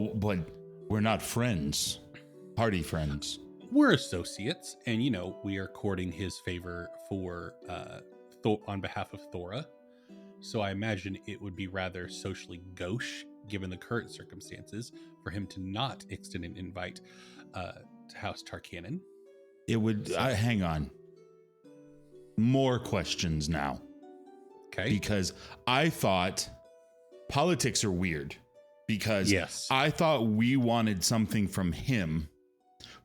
we're not friends. Party friends. We're associates, and we are courting his favor for on behalf of Thora. So I imagine it would be rather socially gauche, given the current circumstances, for him to not extend an invite to House Tarkanan. It would hang on. More questions now. Okay. Because I thought politics are weird. Because Yes. I thought we wanted something from him.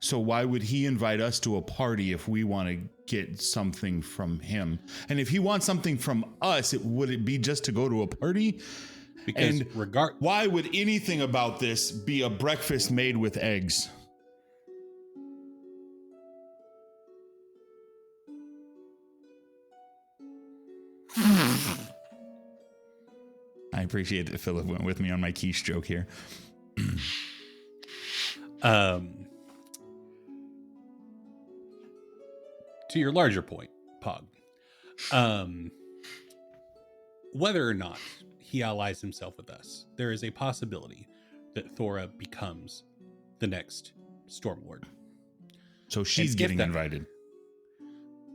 So why would he invite us to a party if we want to get something from him? And if he wants something from us, would it be just to go to a party? Because And regard why would anything about this be a breakfast made with eggs? I appreciate that Philip went with me on my quiche joke here. To your larger point, Pog, whether or not he allies himself with us, there is a possibility that Thora becomes the next Stormlord. So she's if getting that- invited.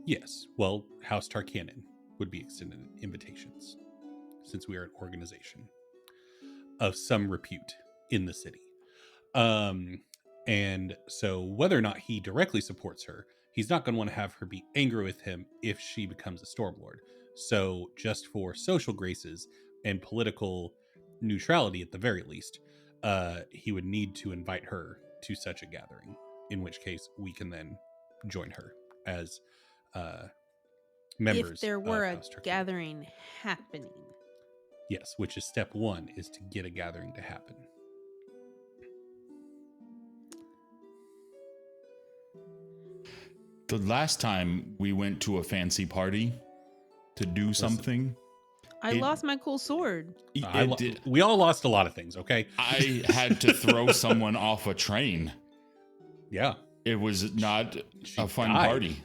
Yes. Well, House Tarkanan would be extended invitations, since we are an organization of some repute in the city. And so whether or not he directly supports her, he's not going to want to have her be angry with him if she becomes a Stormlord. So just for social graces and political neutrality at the very least, he would need to invite her to such a gathering, in which case we can then join her as members. If there were of a House Tarkanan. gathering happening. Yes, which is step one, is to get a gathering to happen. The last time we went to a fancy party to do something, I It- lost my cool sword. We all lost a lot of things, okay? I had to throw someone off a train. Yeah. It was not She a fun died. party.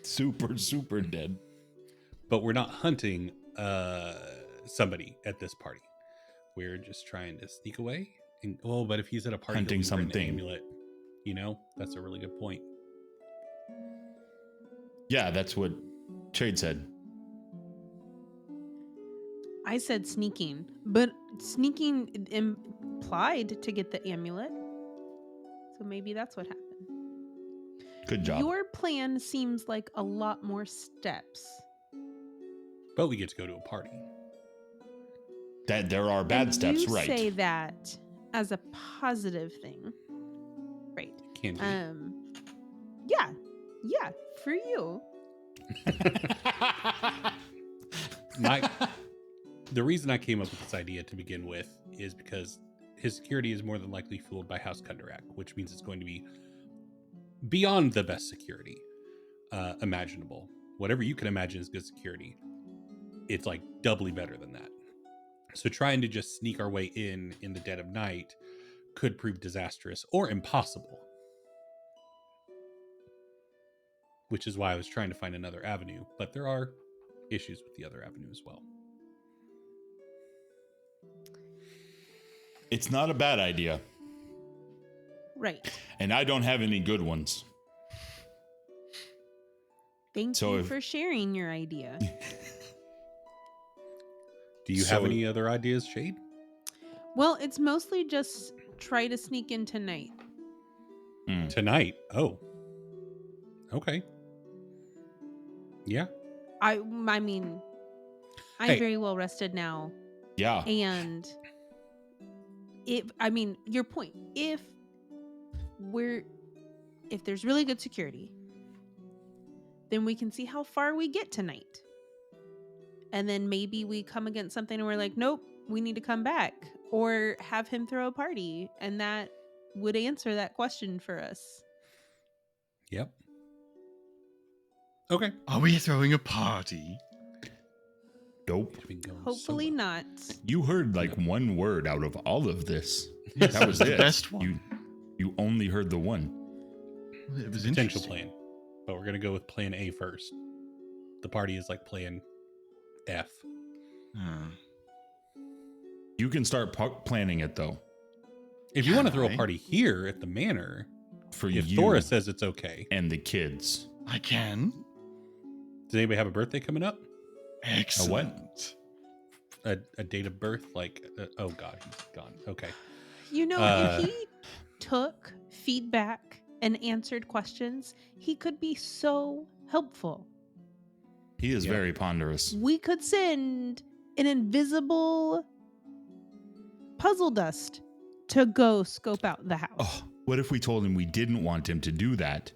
Super dead. But we're not hunting somebody at this party. We're just trying to sneak away. And, but if he's at a party, Hunting he'll be wearing the something. amulet. You know, that's a really good point. Yeah, that's what Trade said. I said sneaking, but sneaking implied to get the amulet. So maybe that's what happened. Good job. Your plan seems like a lot more steps. But we get to go to a party. That there are bad And steps, you right? say that as a positive thing, right? Can be. Yeah, for you. The reason I came up with this idea to begin with is because his security is more than likely fooled by House Kundarak, which means it's going to be beyond the best security imaginable. Whatever you can imagine is good security, it's like doubly better than that. So trying to just sneak our way in the dead of night could prove disastrous or impossible. Which is why I was trying to find another avenue, but there are issues with the other avenue as well. It's not a bad idea. Right. And I don't have any good ones. Thank So you if- for sharing your idea. Do you have So- any other ideas, Shade? Well, it's mostly just try to sneak in tonight. Tonight? Oh. Okay. Yeah. I mean, I'm Hey. very well rested now. Yeah. And your point, if there's really good security, then we can see how far we get tonight. And then maybe we come against something and we're like, nope, we need to come back, or have him throw a party. And that would answer that question for us. Yep. Okay. Are we throwing a party? Nope. It's been going so Hopefully well. not. You heard like one word out of all of this. Yes, That was the it. best one. You only heard the one. It was Potential interesting. plan. But we're going to go with plan A first. The party is like plan F. You can start planning it though. If you want to throw a Right. party here at the manor, For if you Thora says it's okay. and the kids. I can. Does anybody have a birthday coming up? Excellent. A date of birth? Like, oh God, he's gone. Okay. You know, Uh, if he took feedback and answered questions, he could be so helpful. He is Yeah. very ponderous. We could send an invisible puzzle dust to go scope out the house. Oh, what if we told him we didn't want him to do that?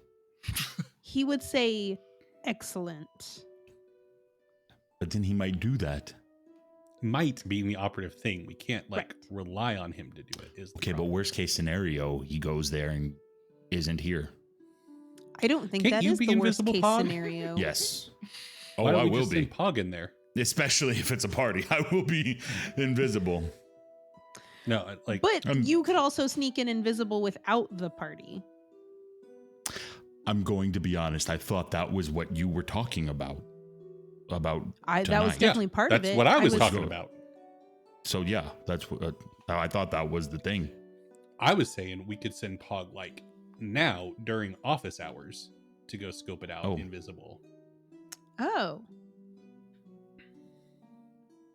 He would say, excellent. But then he might do that. Might being the operative thing. We can't like Right. rely on him to do it. Is the Okay, but problem. worst case scenario, he goes there and isn't here. I don't think Can't that you is be the worst invisible, case Pog? scenario. Yes. Oh, Why don't I we will just be. send Pog in there? Especially if it's a party. I will be invisible. No, like But Um, you could also sneak in invisible without the party. I'm going to be honest. I thought that was what you were talking about. That was Tonight. Yeah, definitely part of that's it. what I was was- talking about. So yeah, that's what I thought that was the thing. I was saying we could send Pog like now during office hours to go scope it out Oh. invisible. Oh.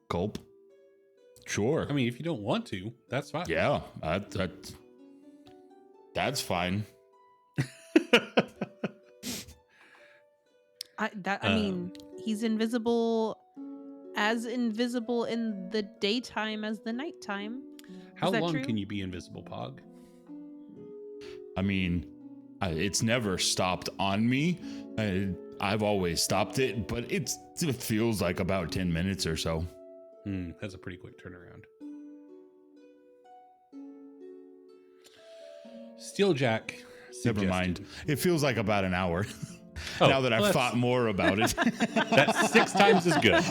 Gulp. Sure. I mean, if you don't want to, that's fine. Yeah, that's fine. I mean, he's invisible in the daytime as the nighttime. How that long true? can you be invisible, Pog? I mean, it's never stopped on me. I've always stopped it, but it feels like about 10 minutes or so. That's a pretty quick turnaround. Steeljack. Never mind. suggested- It feels like about an hour. Oh, now that I've well, thought more about it. That's 6 times as good.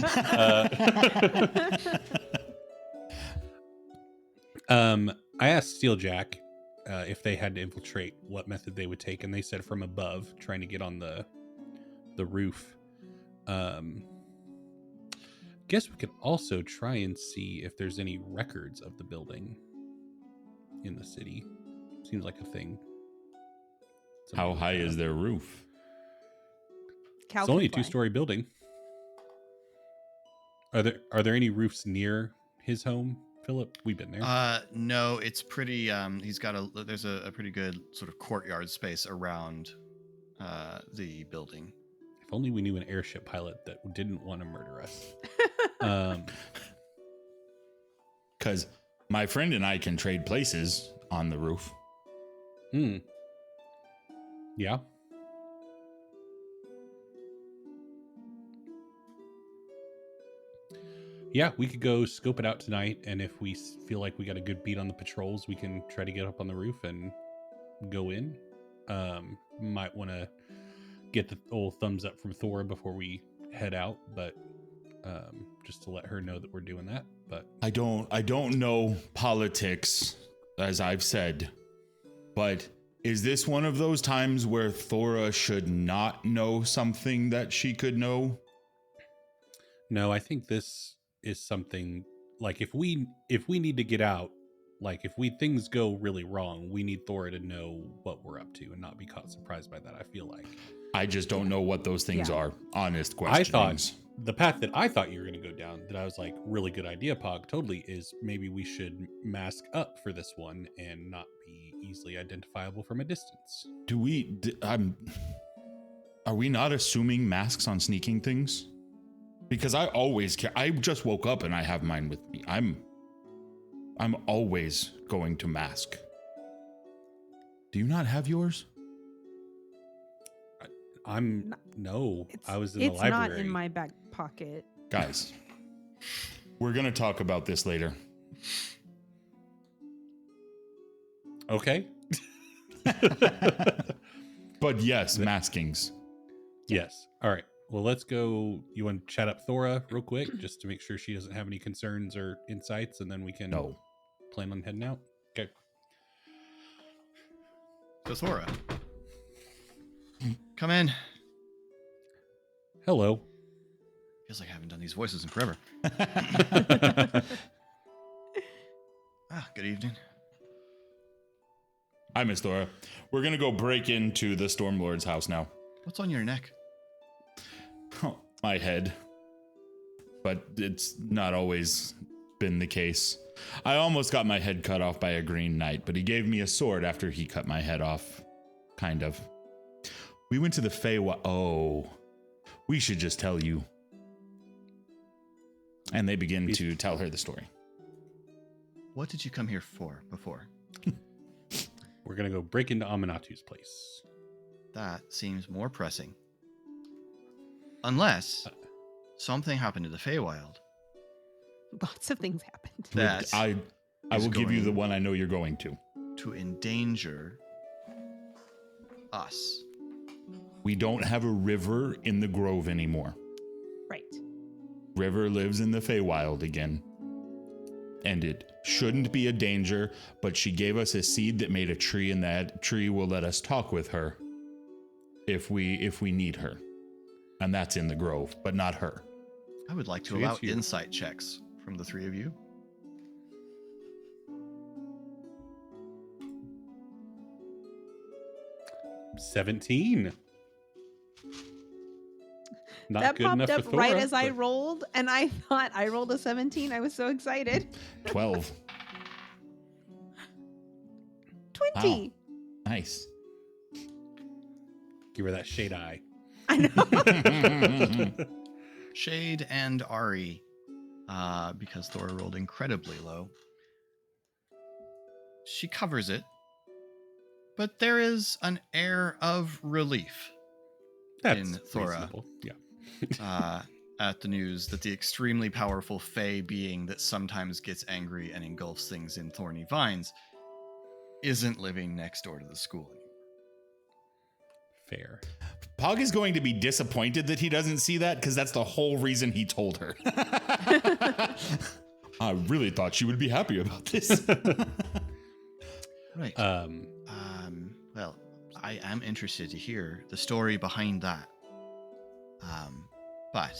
I asked Steeljack if they had to infiltrate, what method they would take, and they said from above, trying to get on the roof. Guess we could also try and see if there's any records of the building in the city. Seems like a thing. How high is their roof? Cal It's only a can fly. 2-story building. Are there any roofs near his home, Philip? We've been there. No, it's pretty. There's a pretty good sort of courtyard space around the building. If only we knew an airship pilot that didn't want to murder us. Because my friend and I can trade places on the roof. Yeah. Yeah, we could go scope it out tonight, and if we feel like we got a good beat on the patrols, we can try to get up on the roof and go in. Might want to get the old thumbs up from Thora before we head out, but just to let her know that we're doing that. But I don't know politics, as I've said, but is this one of those times where Thora should not know something that she could know? no, I think this is something like if we need to get out, like if things go really wrong, we need Thora to know what we're up to and not be caught surprised by that. I feel like I just don't know what those things Yeah. are. Honest I questions. thought the path that I thought you were going to go down, that I was like, really good idea, Pog, totally, is maybe we should mask up for this one and not be easily identifiable from a distance. Are we not assuming masks on sneaking things? Because I always care. I just woke up and I have mine with me. I'm always going to mask. Do you not have yours? No, I was in It's the library. not in my back pocket. Guys, we're going to talk about this later. Okay. But yes, maskings. Yes. All right. Well, let's go. You want to chat up Thora real quick just to make sure she doesn't have any concerns or insights, and then we can No. plan on heading out. Okay. So Thora, come in. Hello. Feels like I haven't done these voices in forever. Good evening. Hi, Miss Thora. We're going to go break into the Stormlord's house now. What's on your neck? Oh, my head. But it's not always been the case. I almost got my head cut off by a Green Knight, but he gave me a sword after he cut my head off. Kind of. We went to the Feywild. Oh, we should just tell you. And they begin to tell her the story. What did you come here for before? We're going to go break into Aminatu's place. That seems more pressing. Unless something happened to the Feywild. Lots of things happened. That I is will give you going the one I know you're going to. to endanger us. We don't have a river in the grove anymore. Right. River lives in the Feywild again. And it shouldn't be a danger, but she gave us a seed that made a tree, and that tree will let us talk with her if we need her. And that's in the grove, but not her. I would like to She allow is you. insight checks from the three of you. $17. Not That good popped enough up for Thora, right as I but- rolled, and I thought I rolled a 17. I was so excited. 12. 20. Nice. Give her that shade eye. I know. Shade and Ari, because Thora rolled incredibly low. She covers it, but there is an air of relief That's in Thora. reasonable. Yeah. At the news that the extremely powerful Fey being that sometimes gets angry and engulfs things in thorny vines isn't living next door to the school anymore. Fair. Pog is going to be disappointed that he doesn't see that, because that's the whole reason he told her. I really thought she would be happy about this. Right. Um, Well, I am interested to hear the story behind that. But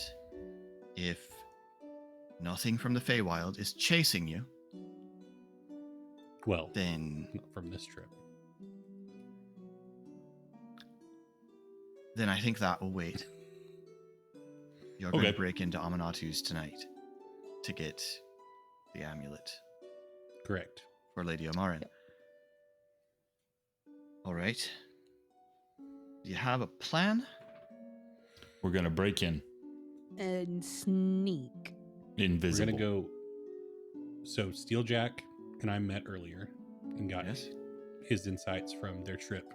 if nothing from the Feywild is chasing you, well, then not from this trip. I think that will wait. You're going Okay. to break into Amanatu's tonight to get the amulet Correct. for Lady Omarin. Yep. All right. Do you have a plan? We're gonna break in. And sneak. Invisible. We're gonna go. So Steeljack and I met earlier and got Yes. his insights from their trip.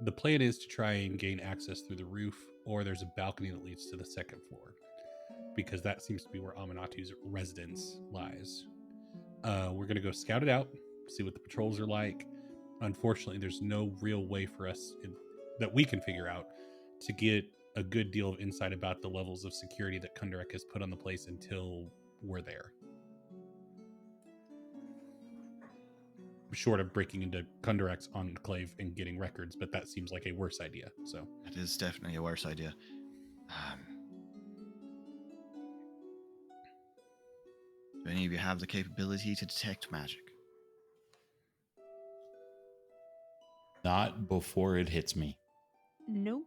The plan is to try and gain access through the roof, or there's a balcony that leads to the second floor, because that seems to be where Amanatu's residence lies. We're gonna go scout it out, see what the patrols are like. Unfortunately, there's no real way for us that we can figure out to get a good deal of insight about the levels of security that Kundarek has put on the place until we're there. Short of breaking into Kundarek's enclave and getting records, but that seems like a worse idea. So That is definitely a worse idea. Do any of you have the capability to detect magic? Not before it hits me. Nope.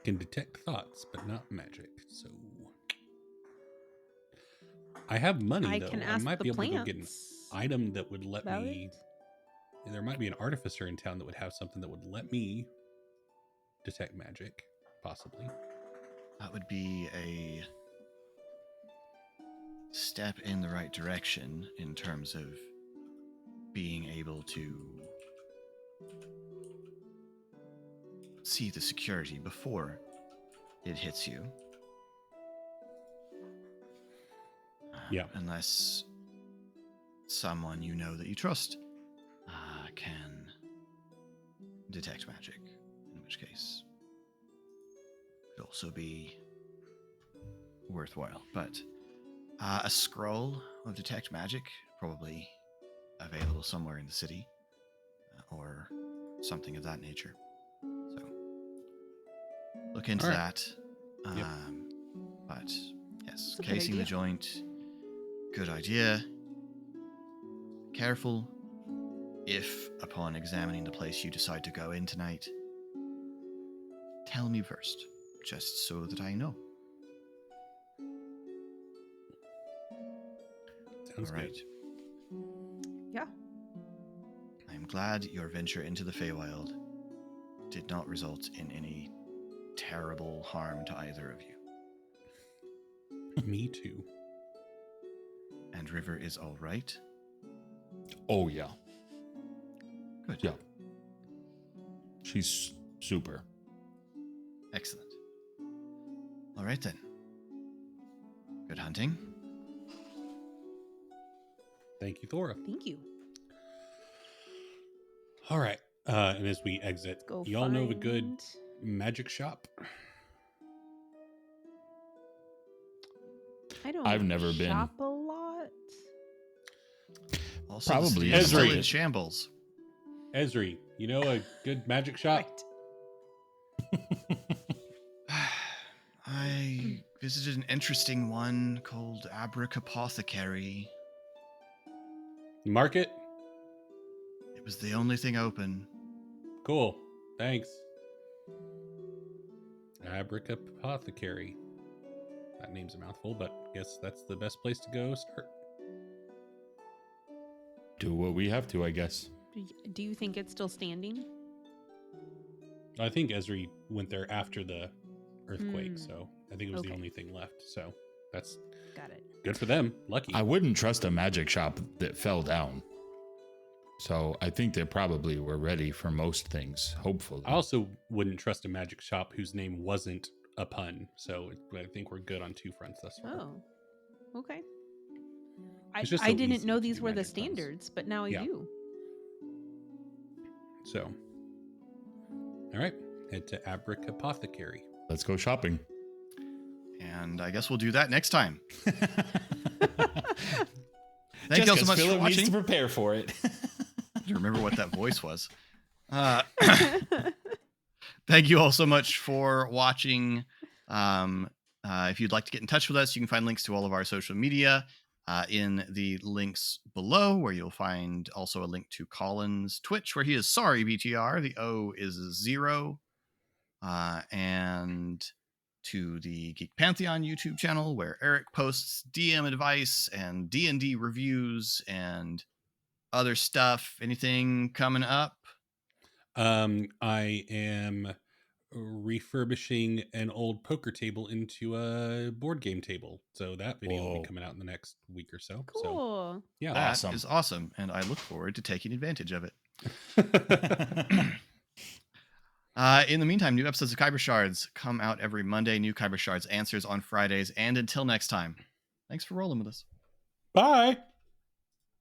can detect thoughts, but not magic. So I have money I though. can I ask might the be able to go get an plants item that would let about me. it. There might be an artificer in town that would have something that would let me detect magic, possibly. That would be a step in the right direction in terms of being able to see the security before it hits you. Yeah. Unless someone you know that you trust can detect magic, in which case it could also be worthwhile. But a scroll of detect magic, probably available somewhere in the city, or something of that nature. So look into All right. that. Yep. But yes, That's a good casing the idea. joint, good idea. Careful if, upon examining the place you decide to go in tonight, tell me first, just so that I know. Sounds All right. good. Yeah. I'm glad your venture into the Feywild did not result in any terrible harm to either of you. Me too. And River is all right? Oh, yeah. Good. Yeah. She's super. Excellent. All right then. Good hunting. Thank you, Thora. Thank you. All right. And as we exit, Go y'all know of a good find- magic shop? I don't I've never been. shop a lot. Also, Probably the city is still Ezra. in shambles. Esri, you know a good magic shop? I visited an interesting one called Apothecary. Market? It was the only thing open. Cool. Thanks. Apothecary. That name's a mouthful, but guess that's the best place to go start. Do what we have to, I guess. Do you think it's still standing? I think Esri went there after the earthquake, Mm. so I think it was the Okay. only thing left. So that's Got it. good for them. Lucky. I wouldn't trust a magic shop that fell down. So I think they probably were ready for most things, hopefully. I also wouldn't trust a magic shop whose name wasn't a pun. So I think we're good on two fronts thus far. Oh, okay. I It's just so didn't easy know to these do were the magic puns. standards, but now I Yeah. do. So, all right, head to Apothecary. Let's go shopping. And I guess we'll do that next time. Thank you all so much for Philip needs to watching. prepare for it. I remember what that voice was. Thank you all so much for watching. If you'd like to get in touch with us, you can find links to all of our social media in the links below, where you'll find also a link to Colin's Twitch, where he is sorry BTR. The O is 0. And to the Geek Pantheon YouTube channel, where Eric posts DM advice and D&D reviews and other stuff. Anything coming up? I am refurbishing an old poker table into a board game table, so that video will Whoa. be coming out in the next week or so. So Cool. yeah, That is Awesome. awesome, and I look forward to taking advantage of it. In the meantime, new episodes of Khyber Shards come out every Monday. New Khyber Shards answers on Fridays. And until next time, thanks for rolling with us. bye.